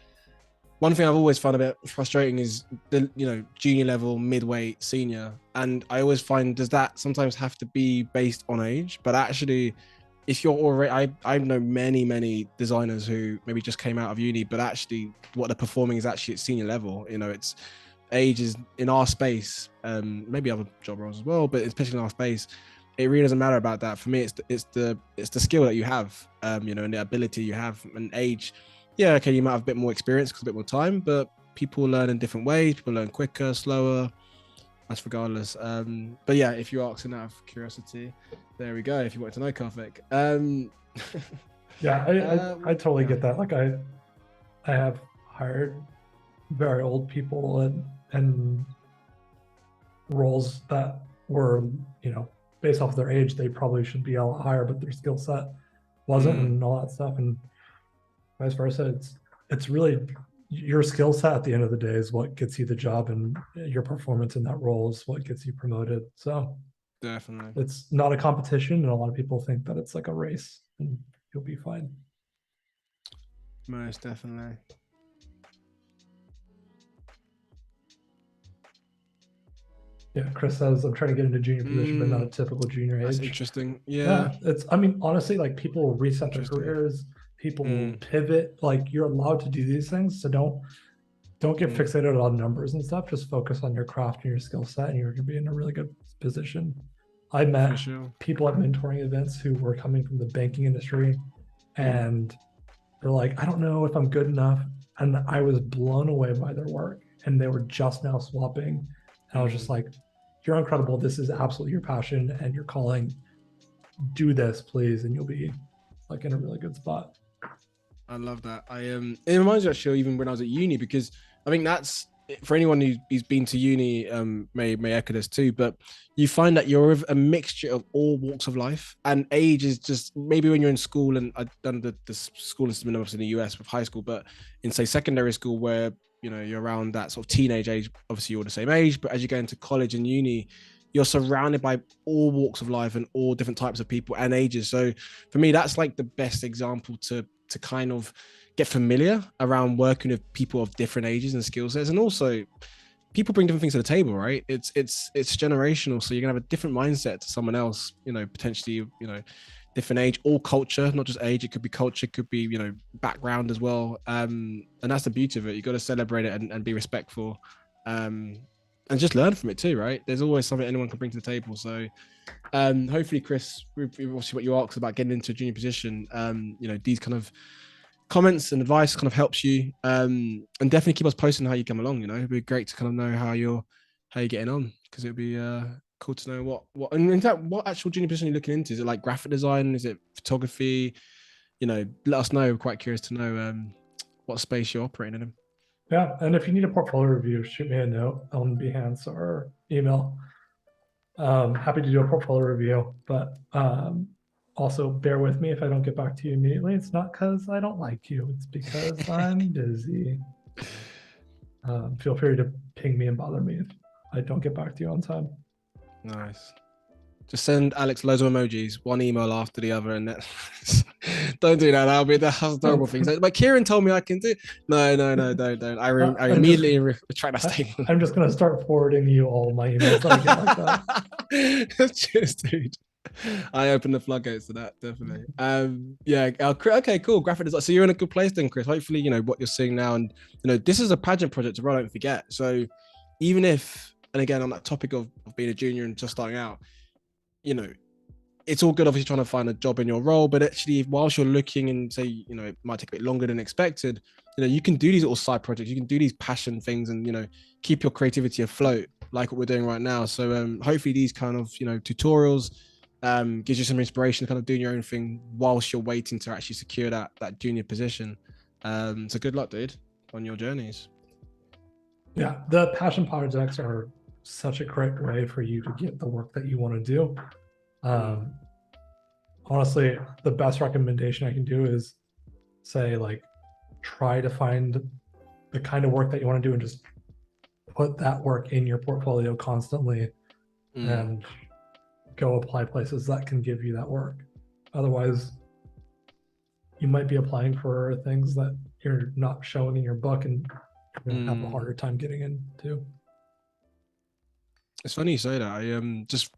one thing I've always found a bit frustrating is the junior level, midweight, senior, and I always find, does that sometimes have to be based on age? But actually, if you're already, I know many designers who maybe just came out of uni, but actually what they're performing is actually at senior level. It's age is in our space, maybe other job roles as well, but especially in our space, it really doesn't matter about that. For me, it's the skill that you have, and the ability you have. And age, yeah, okay, you might have a bit more experience because a bit more time, but people learn in different ways. People learn quicker, slower. That's regardless. But yeah, if you're asking out of curiosity, there we go. If you wanted to know, Karthik. Yeah, I totally get that. Like I have hired very old people and roles that were, based off of their age, they probably should be a lot higher, but their skill set wasn't, and all that stuff. And vice versa. It's really your skill set at the end of the day is what gets you the job, and your performance in that role is what gets you promoted. So definitely, it's not a competition, and a lot of people think that it's like a race, and you'll be fine. Most definitely. Yeah, Chris says, I'm trying to get into junior position, but not a typical junior age. That's interesting. Yeah. I mean, honestly, like people reset their careers, people pivot, like you're allowed to do these things. So don't get fixated on numbers and stuff. Just focus on your craft and your skill set, and you're going to be in a really good position. I met people at mentoring events who were coming from the banking industry, and they're like, I don't know if I'm good enough. And I was blown away by their work, and they were just now swapping. And I was just like, you're incredible. This is absolutely your passion and your calling. Do this, please, and you'll be like in a really good spot. I love that. It reminds me actually even when I was at uni, because I think that's, for anyone who's been to uni, may echo this too, but you find that you're a mixture of all walks of life, and age is just, maybe when you're in school, and I've done the school system in the US with high school, but in say secondary school where you're around that sort of teenage age, obviously you're the same age, but as you go into college and uni, you're surrounded by all walks of life and all different types of people and ages. So for me, that's like the best example to kind of get familiar around working with people of different ages and skill sets. And also people bring different things to the table, right? It's generational. So you're gonna have a different mindset to someone else, potentially, different age or culture, not just age. It could be culture, it could be, you know, background as well. And that's the beauty of it. You got to celebrate it and be respectful, and just learn from it too, right? There's always something anyone can bring to the table. So hopefully, Chris, obviously what you asked about getting into a junior position, you know, these kind of comments and advice kind of helps you, and definitely keep us posting how you come along. You know, it'd be great to kind of know how you're getting on, because it'd be cool to know what and in fact what actual junior position you're looking into. Is it like graphic design? Is it photography? You know, let us know. We're quite curious to know what space you're operating in. Yeah, and if you need a portfolio review, shoot me a note on Behance or email. Happy to do a portfolio review, but also bear with me if I don't get back to you immediately. It's not because I don't like you, it's because I'm busy. Feel free to ping me and bother me if I don't get back to you on time. Nice. Just send Alex loads of emojis, one email after the other, and that. Don't do that. That's a terrible thing. But Kieran told me I can do. No, don't. I immediately retract that statement. I'm just gonna start forwarding you all my emails that I get like that. Cheers, dude. I opened the floodgates to that, definitely. Yeah. Okay, cool. Graphic design. So you're in a good place then, Chris. Hopefully, you know what you're seeing now, and you know this is a pageant project, so don't forget. So even if, and again on that topic of being a junior and just starting out, you know, it's all good obviously trying to find a job in your role, but actually whilst you're looking and say, you know, it might take a bit longer than expected, you know, you can do these little side projects, you can do these passion things and, you know, keep your creativity afloat like what we're doing right now. So hopefully these kind of, you know, tutorials gives you some inspiration to kind of doing your own thing whilst you're waiting to actually secure that junior position. So good luck, dude, on your journeys. Yeah, the passion projects are such a great way for you to get the work that you want to do. Honestly, the best recommendation I can do is say, like, try to find the kind of work that you want to do and just put that work in your portfolio constantly and go apply places that can give you that work. Otherwise, you might be applying for things that you're not showing in your book and you're gonna have a harder time getting into. It's funny you say that. I just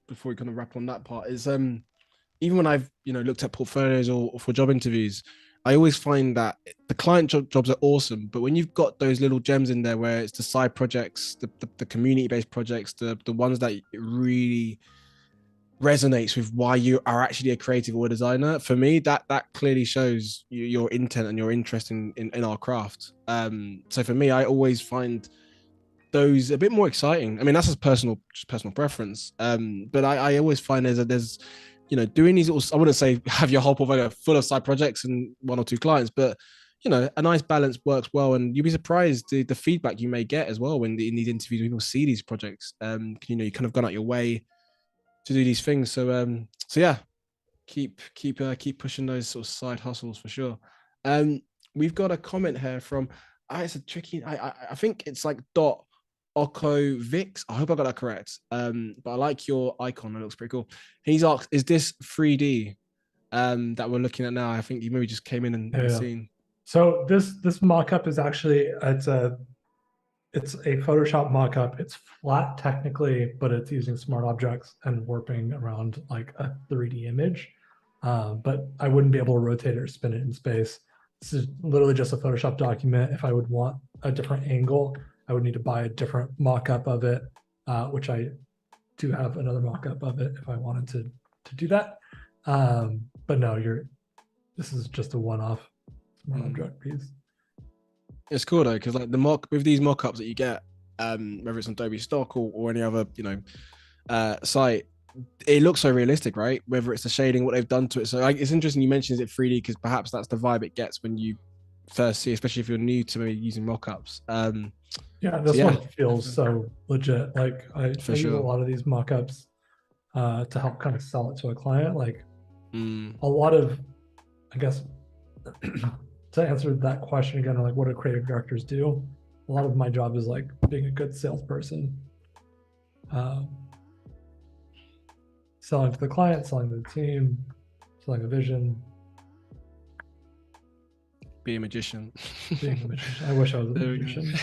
before we kind of wrap on that part is even when I've, you know, looked at portfolios or for job interviews, I always find that the client jobs are awesome, but when you've got those little gems in there where it's the side projects, the community-based projects, the ones that really resonates with why you are actually a creative or a designer, for me that clearly shows your intent and your interest in our craft. So for me, I always find those a bit more exciting. I mean, that's just personal preference. But I always find there's you know, doing these little, I wouldn't say have your whole portfolio full of side projects and one or two clients, but you know, a nice balance works well. And you'll be surprised the feedback you may get as well when in these interviews people see these projects. You know, you kind of gone out your way to do these things. So yeah, keep pushing those sort of side hustles for sure. We've got a comment here from it's a tricky, I think it's like dot Oko Vix. I hope I got that correct. But I like your icon. It looks pretty cool. He's asked, is this 3D that we're looking at now? I think you maybe just came in and seen. So this mock-up is actually it's a Photoshop mock-up. It's flat technically, but it's using smart objects and warping around like a 3D image. But I wouldn't be able to rotate it or spin it in space. This is literally just a Photoshop document. If I would want a different angle, I would need to buy a different mock-up of it, which I do have another mock-up of it if I wanted to do that. But no, this is just a one-off smart object piece. It's cool though, because like with these mock-ups that you get, whether it's on Adobe stock or any other, you know, site, it looks so realistic, right? Whether it's the shading, what they've done to it. So like, it's interesting you mentioned it 3D because perhaps that's the vibe it gets when you first see, especially if you're new to maybe using mock-ups. Yeah, this one feels so legit. Like I use a lot of these mock-ups to help kind of sell it to a client. Like a lot of, I guess, to answer that question again, like what do creative directors do? A lot of my job is like being a good salesperson, selling to the client, selling to the team, selling a vision. Be a magician. Being a magician. I wish I was a magician.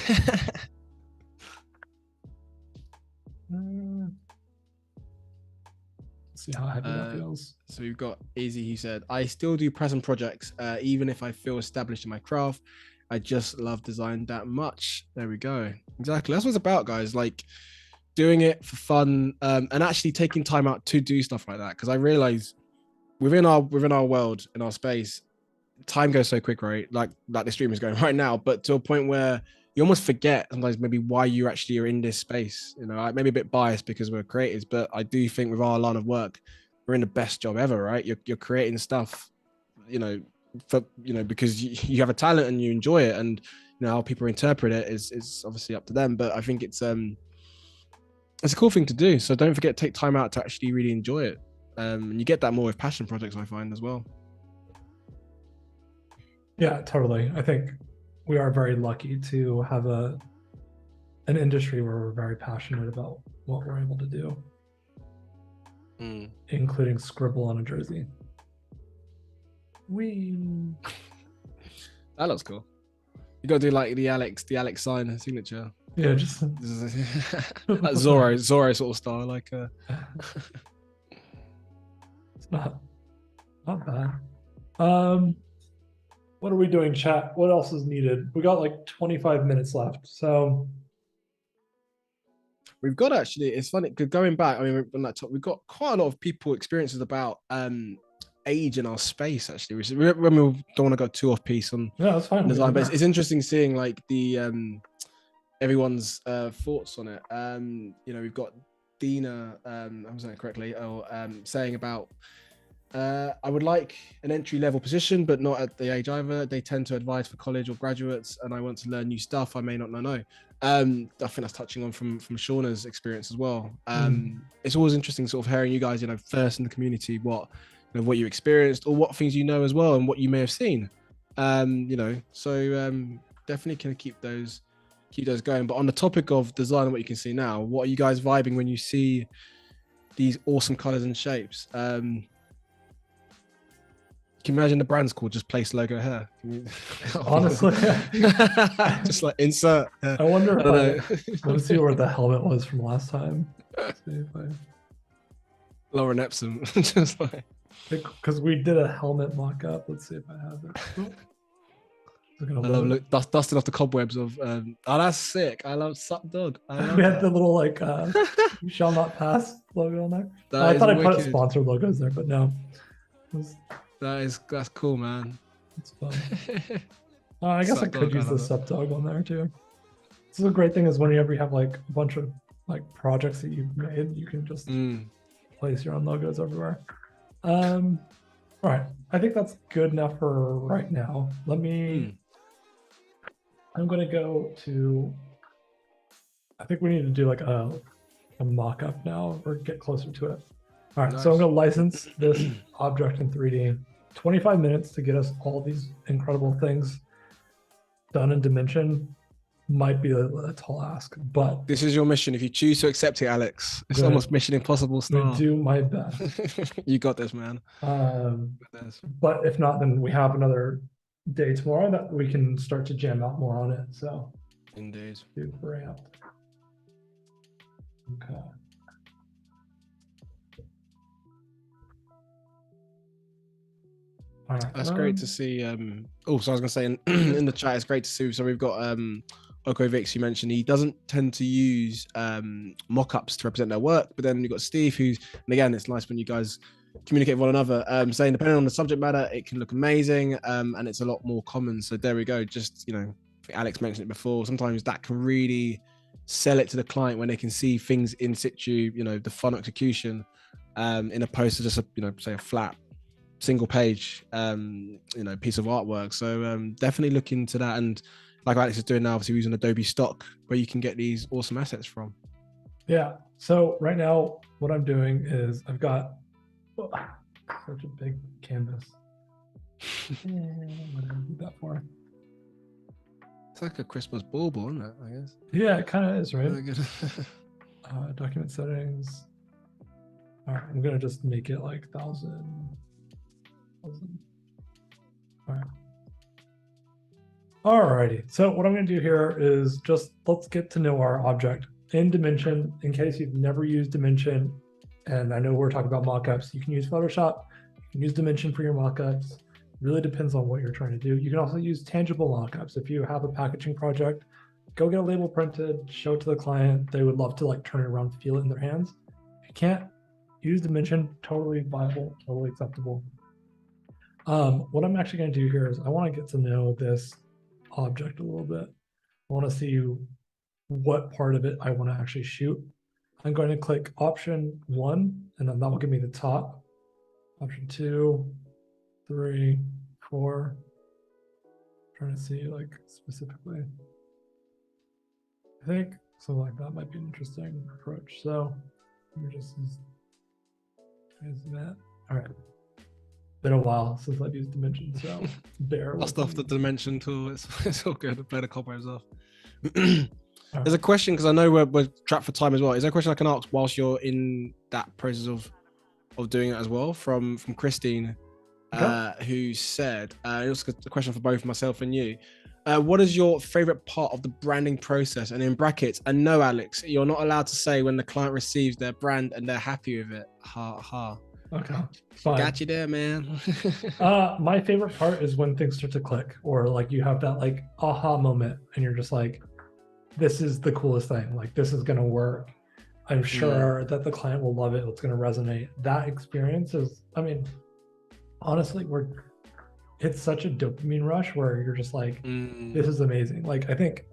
see how heavy that feels. So we've got Easy. He said, I still do present projects, even if I feel established in my craft. I just love design that much. There we go. Exactly. That's what it's about, guys. Like doing it for fun, and actually taking time out to do stuff like that. Because I realize within our world, in our space, time goes so quick, right? Like the stream is going right now, but to a point where you almost forget sometimes maybe why you actually are in this space. You know, I may be a bit biased because we're creators, but I do think with our line of work, we're in the best job ever, right? You're creating stuff, you know, for, you know, because you have a talent and you enjoy it, and you know how people interpret it is obviously up to them. But I think it's a cool thing to do. So don't forget to take time out to actually really enjoy it. And you get that more with passion projects, I find, as well. Yeah, totally. I think we are very lucky to have an industry where we're very passionate about what we're able to do, including scribble on a jersey. That looks cool. You gotta do like the Alex sign signature. Yeah, just like Zorro sort of style. Like it's not bad. What are we doing, chat? What else is needed? We got like 25 minutes left, so we've got actually. It's funny because going back, I mean, on that top, we've got quite a lot of people experiences about age in our space. Actually, which when we don't want to go too off piece on that's fine. design, but it's interesting seeing like the everyone's thoughts on it. You know, we've got Dina, I'm saying it correctly, saying about. I would like an entry-level position, but not at the age either. They tend to advise for college or graduates, and I want to learn new stuff I may not know. I think that's touching on from Shauna's experience as well. It's always interesting sort of hearing you guys, you know, first in the community, what you experienced or what things you know as well, and what you may have seen. You know, so definitely can keep those going. But on the topic of design and what you can see now, what are you guys vibing when you see these awesome colors and shapes? Can you imagine the brand's called just Place Logo Hair? Honestly, just like insert. I wonder. Let's see where the helmet was from last time. Let's see if Lauren Epsom, just like because we did a helmet mock-up. Let's see if I have it. I love dusting off the cobwebs of. Oh, that's sick! I love Sup Dog. We had the little like "You shall not pass" logo on there. I thought I put sponsored logos there, but no. That's cool, man. It's fun. I guess I could use the Sup Dog on there too. This is a great thing is whenever you have like a bunch of like projects that you've made, you can just place your own logos everywhere. All right, I think that's good enough for right now. Let me. I'm gonna go to. I think we need to do like a mock-up now or get closer to it. All right, so I'm going to license this object in 3D. 25 minutes to get us all these incredible things done in Dimension might be a tall ask, but... This is your mission. If you choose to accept it, Alex, it's almost Mission Impossible style. I'm going to do my best. You got this, man. But if not, then we have another day tomorrow that we can start to jam out more on it. So, indeed. Super amped. Okay. That's great to see. So I was gonna say in the chat, it's great to see. So we've got Okovix, you mentioned he doesn't tend to use mock-ups to represent their work, but then you've got Steve, and again, it's nice when you guys communicate with one another, saying depending on the subject matter, it can look amazing, and it's a lot more common. So there we go. Just, you know, I think Alex mentioned it before. Sometimes that can really sell it to the client when they can see things in situ, you know, the fun execution, in opposed to just say a flat single page piece of artwork. So definitely look into that, and like Alex is doing now, obviously using Adobe stock where you can get these awesome assets from. Yeah, so right now what I'm doing is I've got such a big canvas. What did I do that for? It's like a Christmas bauble, isn't it, I guess? Yeah, it kind of is, right? Really good. Document settings. All right, I'm gonna just make it like 1,000. All right. Alrighty, so what I'm going to do here is just let's get to know our object in Dimension. In case you've never used Dimension, And I know we're talking about mockups. You can use Photoshop, you can use Dimension for your mockups. Really depends on what you're trying to do. You can also use tangible mockups. If you have a packaging project, go get a label printed, show it to the client. They would love to like turn it around, feel it in their hands. If you can't, use Dimension, totally viable, totally acceptable. What I'm actually going to do here is I want to get to know this object a little bit. I want to see what part of it I want to actually shoot. I'm going to click option 1, and then that will give me the top. Option 2, 3, 4. Trying to see like specifically. I think something like that might be an interesting approach. So let me just use that. All right. Been a while since I've used Dimension, so bear with Dust off the me. Dimension tool. It's all good. Play the cobwebs off. All There's a question, because I know we're trapped for time as well. Is there a question I can ask whilst you're in that process of doing it as well, from Christine, who said, it was a question for both myself and you. What is your favorite part of the branding process? And in brackets, and no, Alex, you're not allowed to say when the client receives their brand and they're happy with it. Ha ha. Okay, fine. Got you there, man. My favorite part is when things start to click, or like you have that like aha moment and you're just like, this is the coolest thing. Like this is going to work. I'm sure that the client will love it. It's going to resonate. That experience is, I mean, honestly, it's such a dopamine rush where you're just like, this is amazing. Like I think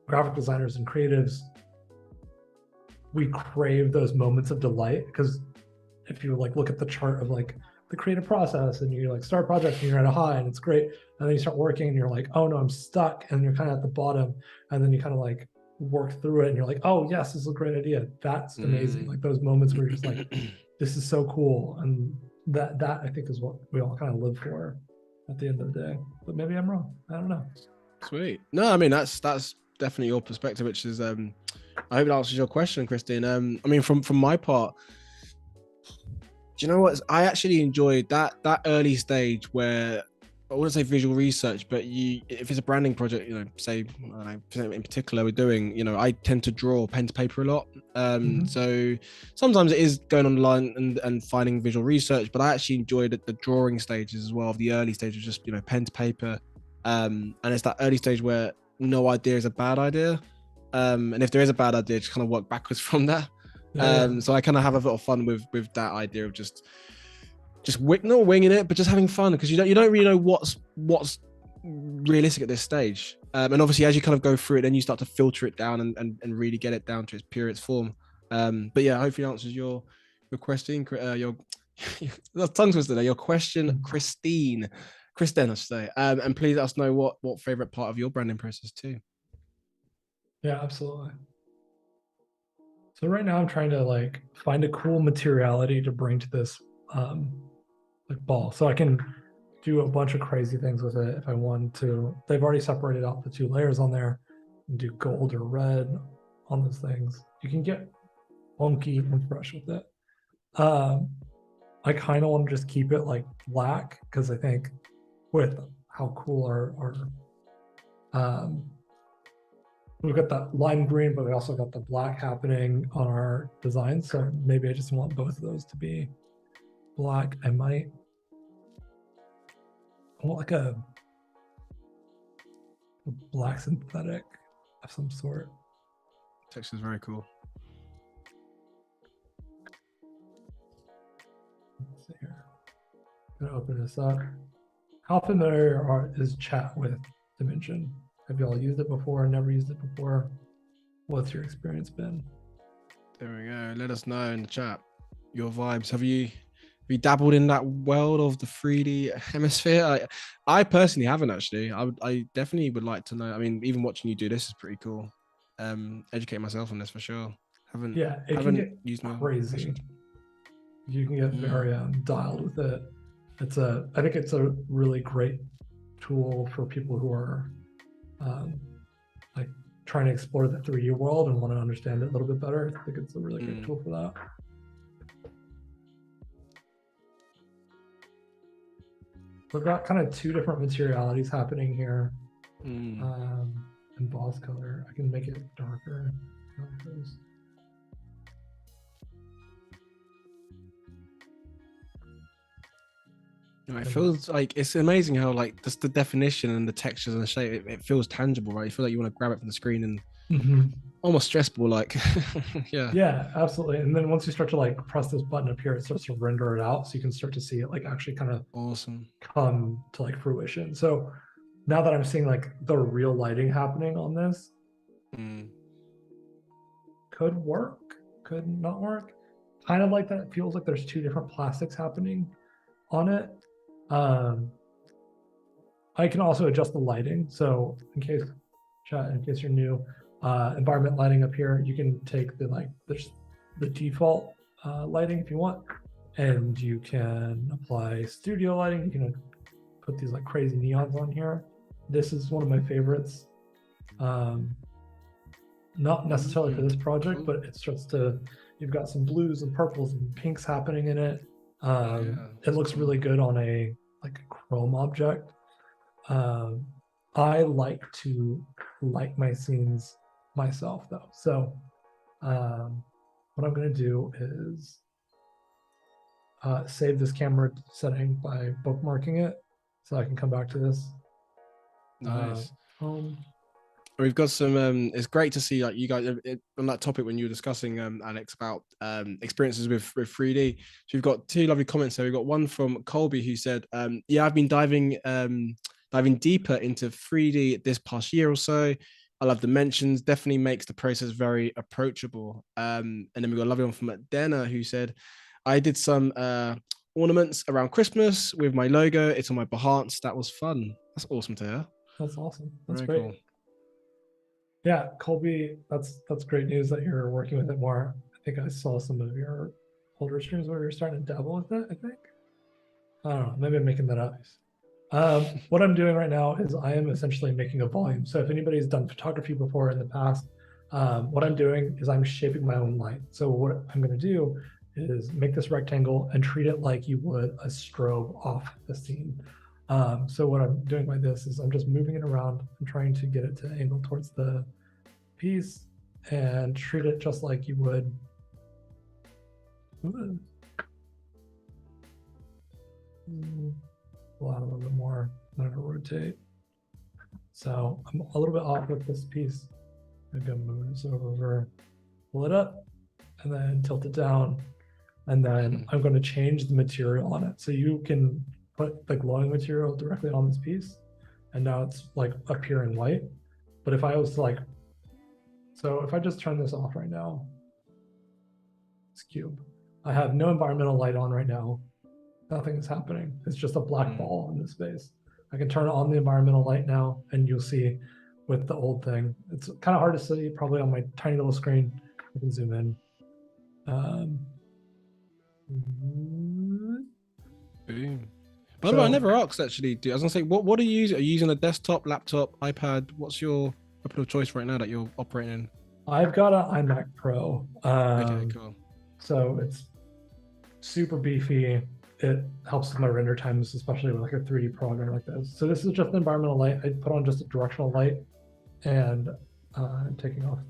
graphic designers and creatives, we crave those moments of delight, because if you like look at the chart of like the creative process and you like start a project and you're at a high and it's great, and then you start working and you're like, oh no, I'm stuck, and you're kind of at the bottom, and then you kind of like work through it and you're like, oh yes, this is a great idea. That's amazing. Like those moments where you're just like, this is so cool. And that I think is what we all kind of live for at the end of the day. But maybe I'm wrong. I don't know. Sweet. No, I mean that's definitely your perspective, which is I hope it answers your question, Christine. I mean from my part, do you know what? I actually enjoyed that early stage where, I wouldn't say visual research, but if it's a branding project, say, I don't know, in particular we're doing, I tend to draw pen to paper a lot. So sometimes it is going online and finding visual research, but I actually enjoyed the drawing stages as well, of the early stages, just, pen to paper. And it's that early stage where no idea is a bad idea. And if there is a bad idea, just kind of work backwards from that. So I kind of have a bit of fun with that idea of just not winging it, but just having fun, because you don't really know what's realistic at this stage. And obviously, as you kind of go through it, then you start to filter it down and really get it down to its purest form. But yeah, hopefully it answers your question. Your tongue twister there. Your question, Kristen, I should say. And please let us know what favorite part of your branding process too. Yeah, absolutely. So right now I'm trying to like find a cool materiality to bring to this like ball, so I can do a bunch of crazy things with it if I want to. They've already separated out the 2 layers on there and do gold or red on those things. You can get funky and fresh with it. I kind of want to just keep it like black, because I think with how cool our we've got that lime green, but we also got the black happening on our design. So maybe I just want both of those to be black. I want like a black synthetic of some sort. Texture is very cool. Let's see here. I'm gonna open this up. How familiar is chat with Dimension? Have y'all used it before? Never used it before? What's your experience been? There we go. Let us know in the chat your vibes. Have you dabbled in that world of the 3D hemisphere? I personally haven't, actually. I definitely would like to know. I mean, even watching you do this is pretty cool. Educate myself on this for sure. Haven't can get used my crazy. You can get very dialed with it. I think it's a really great tool for people who are like trying to explore the 3D world and want to understand it a little bit better. I think it's a really great tool for that. We've got kind of 2 different materialities happening here. Emboss color, I can make it darker. It feels like it's amazing how like just the definition and the textures and the shape, it feels tangible, right? You feel like you want to grab it from the screen and almost stressful, like yeah. Yeah, absolutely. And then once you start to like press this button up here, it starts to render it out, so you can start to see it like actually kind of Awesome come to like fruition. So now that I'm seeing like the real lighting happening on this, could work, could not work. Kind of like that. It feels like there's two different plastics happening on it. I can also adjust the lighting. So in case you're new, environment lighting up here, you can take the default lighting if you want, and you can apply studio lighting. You can put these like crazy neons on here. This is one of my favorites. Not necessarily for this project, but it starts to, you've got some blues and purples and pinks happening in it. It looks really good on a chrome object. I like to light my scenes myself though. So what I'm going to do is save this camera setting by bookmarking it so I can come back to this. Nice. We've got some it's great to see like you guys on that topic when you were discussing Alex about experiences with 3D. So we've got two lovely comments there. We've got one from Colby who said, yeah, I've been diving deeper into 3D this past year or so. I love the mentions, definitely makes the process very approachable. And then we've got a lovely one from Dana who said, I did some ornaments around Christmas with my logo. It's on my Behance. That was fun. That's awesome to hear. That's awesome. That's very great. Cool. Yeah, Colby, that's great news that you're working with it more. I think I saw some of your older streams where you're starting to dabble with it, I think. I don't know, maybe I'm making that up. What I'm doing right now is I am essentially making a volume. So if anybody's done photography before in the past, what I'm doing is I'm shaping my own light. So what I'm going to do is make this rectangle and treat it like you would a strobe off the scene. So what I'm doing by this is I'm just moving it around and trying to get it to angle towards the piece and treat it just like you would. Pull out a little bit more, I'm gonna rotate. So I'm a little bit off with this piece. I'm gonna move this over, pull it up, and then tilt it down. And then I'm going to change the material on it. So you can put the glowing material directly on this piece, and now it's like appearing white. But if I was to so if I just turn this off right now, it's cube. I have no environmental light on right now. Nothing is happening. It's just a black ball in this space. I can turn on the environmental light now, and you'll see with the old thing. It's kind of hard to see probably on my tiny little screen. I can zoom in. Boom. By the way, I never asked actually. I was gonna say, what are you using? Are you using a desktop, laptop, iPad? What's your weapon of choice right now that you're operating in? I've got an iMac Pro. Okay, cool. So it's super beefy. It helps with my render times, especially with like a 3D program like this. So this is just an environmental light. I put on just a directional light, and I'm taking off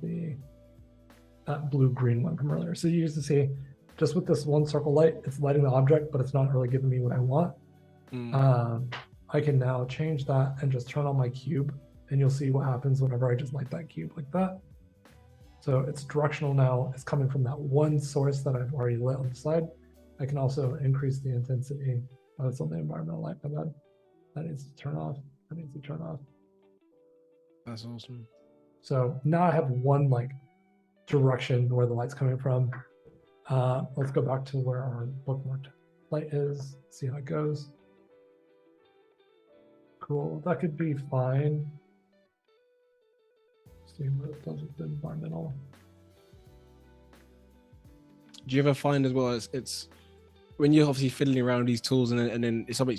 that blue-green one from earlier. So you used to see, just with this one circle light, it's lighting the object, but it's not really giving me what I want. I can now change that and just turn on my cube, and you'll see what happens whenever I just light that cube like that. So it's directional now. It's coming from that one source that I've already lit on the side. I can also increase the intensity. Oh, it's on the environmental light. My bad. That needs to turn off. That needs to turn off. That's awesome. So now I have one direction where the light's coming from. Let's go back to where our bookmarked light is, see how it goes. Cool, that could be fine. See what it does with the environmental. Do you ever find as well, it's when you're obviously fiddling around these tools and then it's something,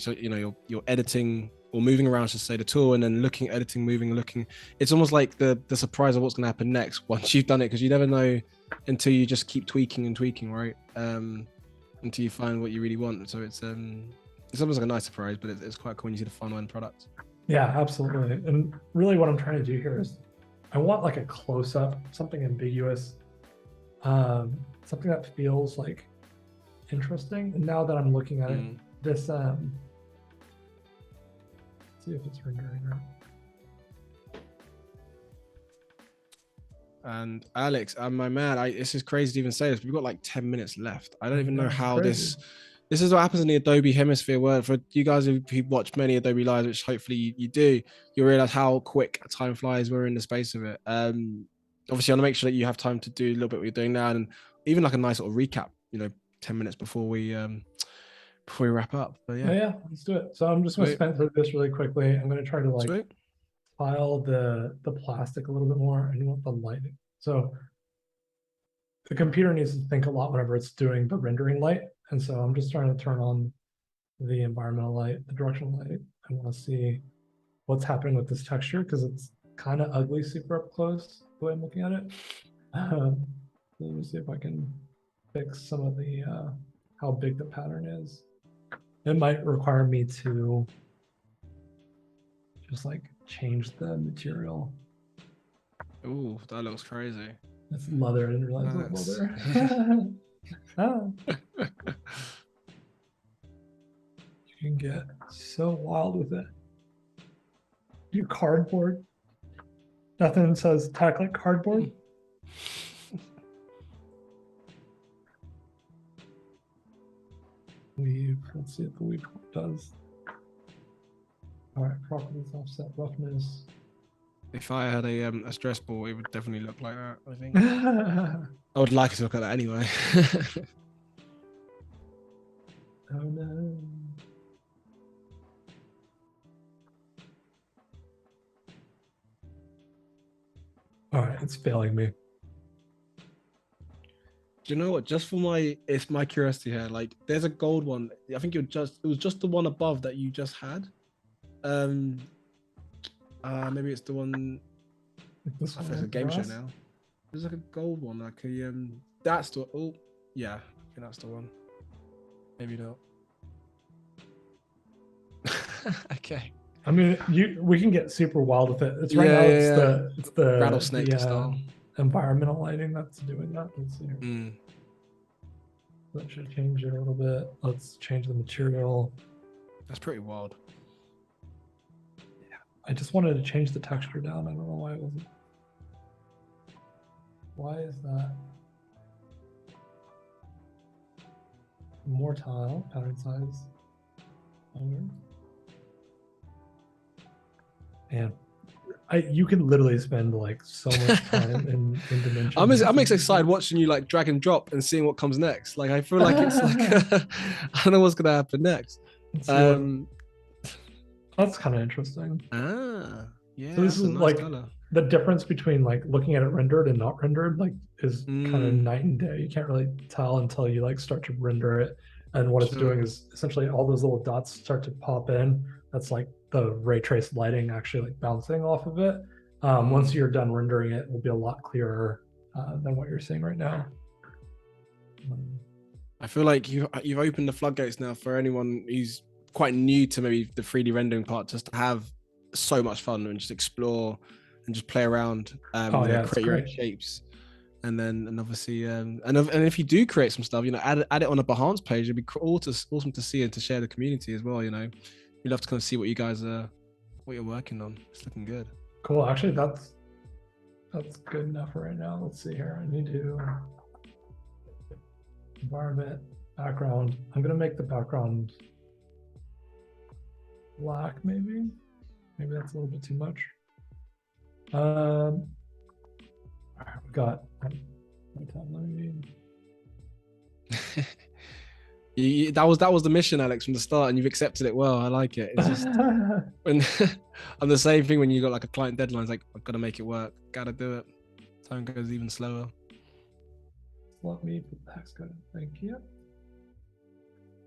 you're editing or moving around, just say the tool, and then looking, editing, moving, looking. It's almost like the surprise of what's going to happen next once you've done it, because you never know until you just keep tweaking and tweaking, right? Until you find what you really want. So it's almost like a nice surprise, but it's quite cool when you see the final end product. Yeah, absolutely. And really what I'm trying to do here is I want like a close-up, something ambiguous, something that feels like interesting. And now that I'm looking at it, this see if it's rendering or. And Alex, my man, this is crazy to even say this, but we've got like 10 minutes left. I don't even know how this is what happens in the Adobe hemisphere world. For you guys who watch many Adobe Lives, which hopefully you do, you'll realize how quick time flies. We're in the space of it. Obviously, I want to make sure that you have time to do a little bit what you're doing now, and even like a nice sort of recap, 10 minutes before we wrap up. But yeah, let's do it. So I'm just going to spin through this really quickly. I'm going to try to like file the plastic a little bit more. I want the lighting. So the computer needs to think a lot whenever it's doing the rendering light. And so I'm just trying to turn on the environmental light, the directional light. I want to see what's happening with this texture because it's kind of ugly super up close the way I'm looking at it. Let me see if I can fix some of the how big the pattern is. It might require me to just like change the material. Ooh, that looks crazy. It's leather. I didn't realize it was leather. You can get so wild with it. You cardboard. Nothing says tack like cardboard. Weave. Let's see what the weave does. All right, properties, offset, roughness. If I had a stress ball, it would definitely look like that, I think. I would like it to look like that anyway. Oh no. All right, it's failing me. Do you know what? Just for it's my curiosity here. Like, there's a gold one. I think it was just the one above that you just had. Maybe it's the one. This I think it's a game show now. There's like a gold one, like a that's the yeah, I think that's the one. Maybe not. Okay. I mean, we can get super wild with it. It's right now. It's the rattlesnake style environmental lighting that's doing that. Let's see here. That should change it a little bit. Let's change the material. That's pretty wild. Yeah, I just wanted to change the texture down. I don't know why it wasn't. Why is that? More tile, pattern size. And you can literally spend like so much time in dimensions. I'm excited watching you like drag and drop and seeing what comes next. Like I feel like it's like I don't know what's gonna happen next. That's kind of interesting. Yeah. So this is nice like color. The difference between like looking at it rendered and not rendered like is kind of night and day. You can't really tell until you like start to render it. And what it's doing is essentially all those little dots start to pop in. That's like the ray trace lighting actually like bouncing off of it. Once you're done rendering it, it will be a lot clearer than what you're seeing right now. I feel like you've opened the floodgates now for anyone who's quite new to maybe the 3D rendering part, just to have so much fun and just explore and just play around, create your own shapes. And obviously, and if you do create some stuff, add it on a Behance page. It'd be awesome to see and to share the community as well. We'd love to kind of see what you guys what you're working on. It's looking good. Cool. Actually, that's good enough for right now. Let's see here. I need to environment background. I'm gonna make the background black. Maybe that's a little bit too much. All right, we got. That was the mission, Alex, from the start, and you've accepted it well. I like it. It's just when I'm the same thing when you got like a client deadline. It's like, I've got to make it work. Got to do it. Time goes even slower. Let me put the hex code. Thank you.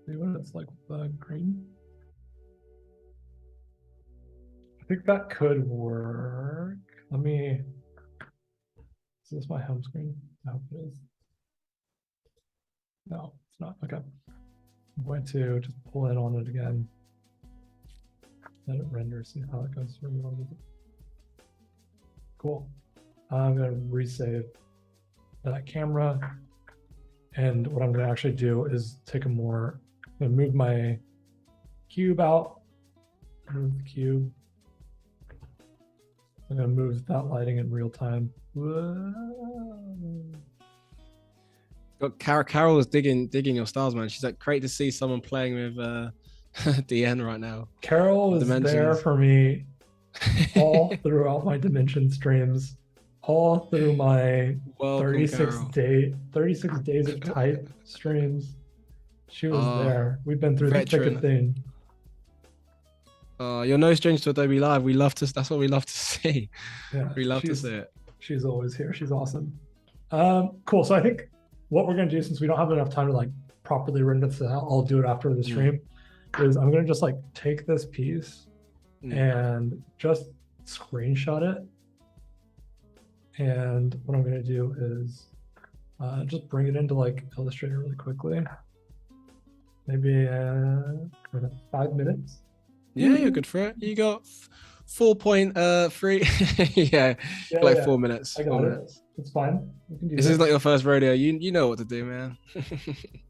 See what it's like with the green. I think that could work. Let me. Is this my home screen? No, it is. No, it's not. Okay. I'm going to just pull in on it again. Let it render, see how it goes through. Cool. I'm going to resave that camera. And what I'm going to actually do is take I'm going to move my cube out Move the cube. I'm gonna move that lighting in real time. Whoa. Carol was digging your styles, man. She's like, great to see someone playing with DN right now. Carol was there for me all throughout my dimension streams, all through my 36 days of type streams. She was there. We've been through the thick of thing. You're no stranger to Adobe Live. We love to. That's what we love to see. Yeah, we love to see it. She's always here. She's awesome. Cool. So I think what we're gonna do, since we don't have enough time to like properly render this out, I'll do it after the stream. Is I'm gonna just like take this piece and just screenshot it. And what I'm gonna do is just bring it into like Illustrator really quickly. Maybe 5 minutes. Yeah, you're good for it. You got 4.3. yeah, 4 minutes. I got it. It's fine. We can do this is like your first rodeo. You know what to do, man.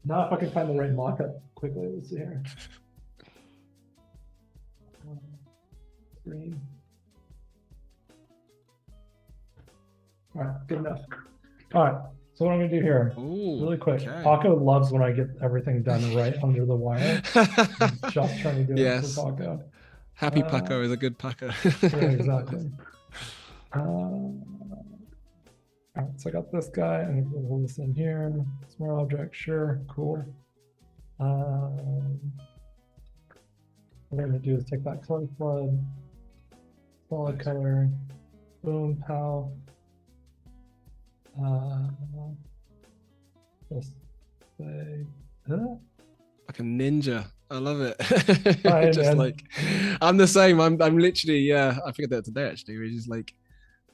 Now if I can find the right mockup quickly, let's see here. Green. All right, good enough. All right, so what I'm gonna do here, really quick. Okay. Paco loves when I get everything done right under the wire. I'm just trying to do it for Paco. Happy Paco is a good Paco. Yeah, exactly. All right, so I got this guy. I'm gonna hold this in here. Smart object, sure, cool. What I'm gonna do is take that color flood, solid color, boom, pow. Just say like a ninja. I love it. Right, just man. Like I'm the same. I'm literally I figured that today actually. We're just like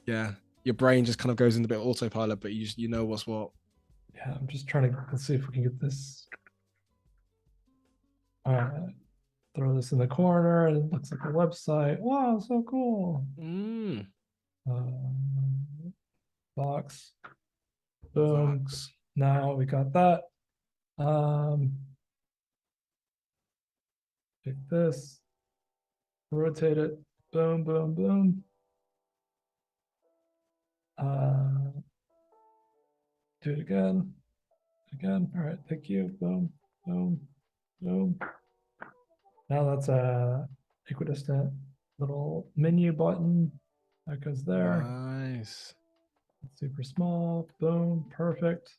your brain just kind of goes into a bit of autopilot, but you know what's what. Yeah, I'm just trying to let's see if we can get this. All right, throw this in the corner. It looks like a website. Wow, so cool. Box. Boom. Box. Now we got that. Take this, rotate it, boom, boom, boom. Do it again. All right, thank you. Boom, boom, boom. Now that's a equidistant little menu button that goes there. Nice. Super small. Boom, perfect.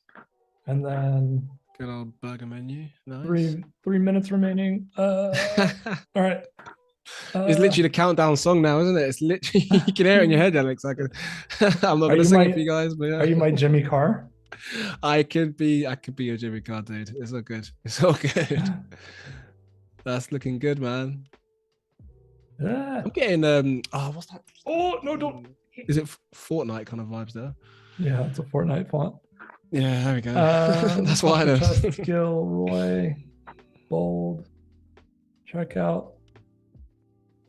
And then good old burger menu. Nice. 3 minutes remaining. All right. It's literally the countdown song now, isn't it? It's literally you can hear it in your head, Alex. I'm not gonna sing it for you guys, but are you my Jimmy Carr? I could be your Jimmy Carr, dude. It's all good. It's all good. That's looking good, man. I'm getting what's that? Oh no, don't. Is it Fortnite kind of vibes there? Yeah, it's a Fortnite font. Yeah, there we go. That's why I know. Skill, Roy, bold. Check out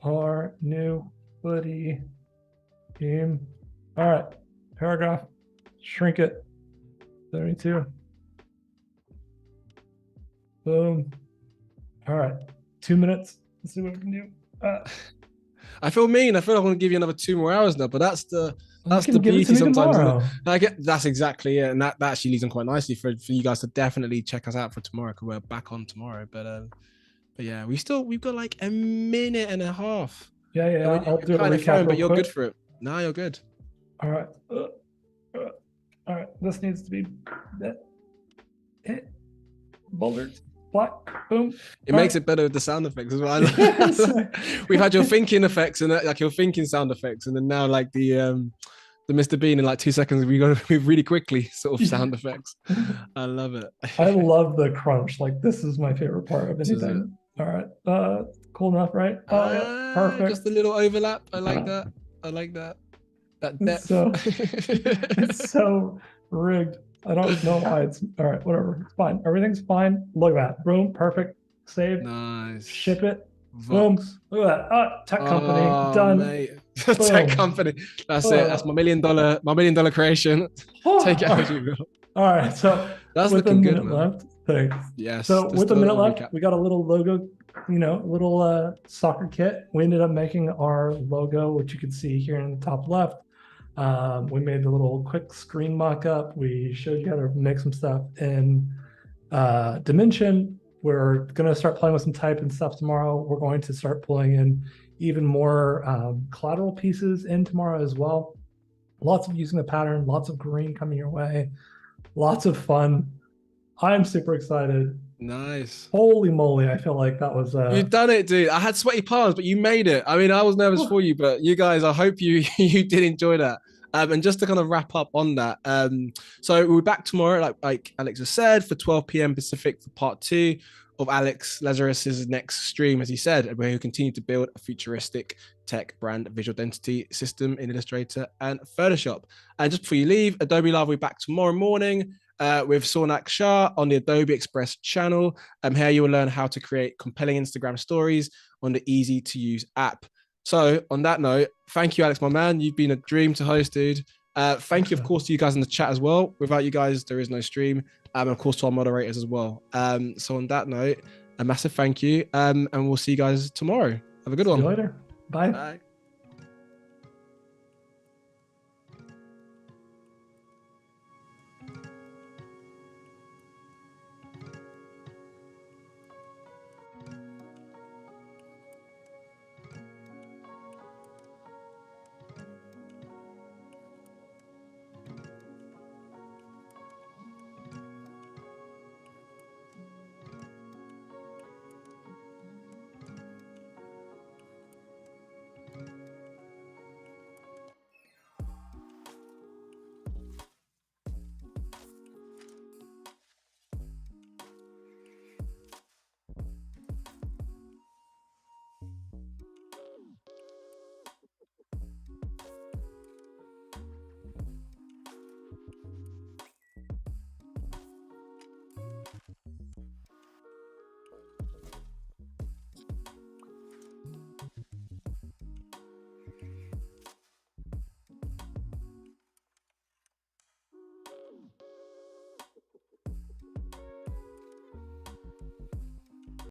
our new buddy game. All right, paragraph. Shrink it. 32. Boom. All right, 2 minutes. Let's see what we can do. I feel mean. I feel like I want to give you another 2 more hours now, but that's the beauty sometimes. That's exactly it, and that actually leads on quite nicely for you guys to definitely check us out for tomorrow because we're back on tomorrow. But yeah, we've got like a minute and a half. Yeah. I'll do a recap. But you're good for it. No, you're good. All right. All right. This needs to be bouldered. Black, boom. It makes it better with the sound effects as well. We've had your thinking effects and like your thinking sound effects, and then now like the Mr. Bean in like 2 seconds. We got to move really quickly, sort of sound effects. I love it. I love the crunch. Like this is my favorite part of anything. All right, cool enough, right? Yeah, perfect. Just a little overlap. I like that. I like that. That depth. It's so rigged. I don't know why it's all right. Whatever, it's fine. Everything's fine. Look at that. Boom, perfect. Save. Nice. Ship it. Boom. Look at that. Tech company done. Mate. Tech company. That's it. That's my $1 million creation. Take it as you will. All right. So that's with looking a minute good, man. left. Thanks. Yes. So with a minute left, we got a little logo you know, little soccer kit. We ended up making our logo, which you can see here in the top left. We made the little quick screen mock-up. We showed you how to make some stuff in Dimension. We're going to start playing with some type and stuff tomorrow. We're going to start pulling in even more collateral pieces in tomorrow as well. Lots of using the pattern, lots of green coming your way, lots of fun. I'm super excited. Nice. Holy moly, I feel like that was You've done it, dude. I had sweaty palms, but you made it. I mean, I was nervous for you, but you guys, I hope you you did enjoy that. And just to kind of wrap up on that, so we'll be back tomorrow, like Alex has said, for 12 p.m. Pacific for part 2 of Alex Lazaris's next stream, as he said, where he'll continue to build a futuristic tech brand visual identity system in Illustrator and Photoshop. And just before you leave, Adobe Live will be back tomorrow morning with Saunak Shah on the Adobe Express channel. Here you will learn how to create compelling Instagram stories on the easy to use app. So on that note, thank you, Alex, my man. You've been a dream to host, dude. Thank you, of course, to you guys in the chat as well. Without you guys, there is no stream. And of course, to our moderators as well. So on that note, a massive thank you. And we'll see you guys tomorrow. Have a good one. See you later. Bye. Bye.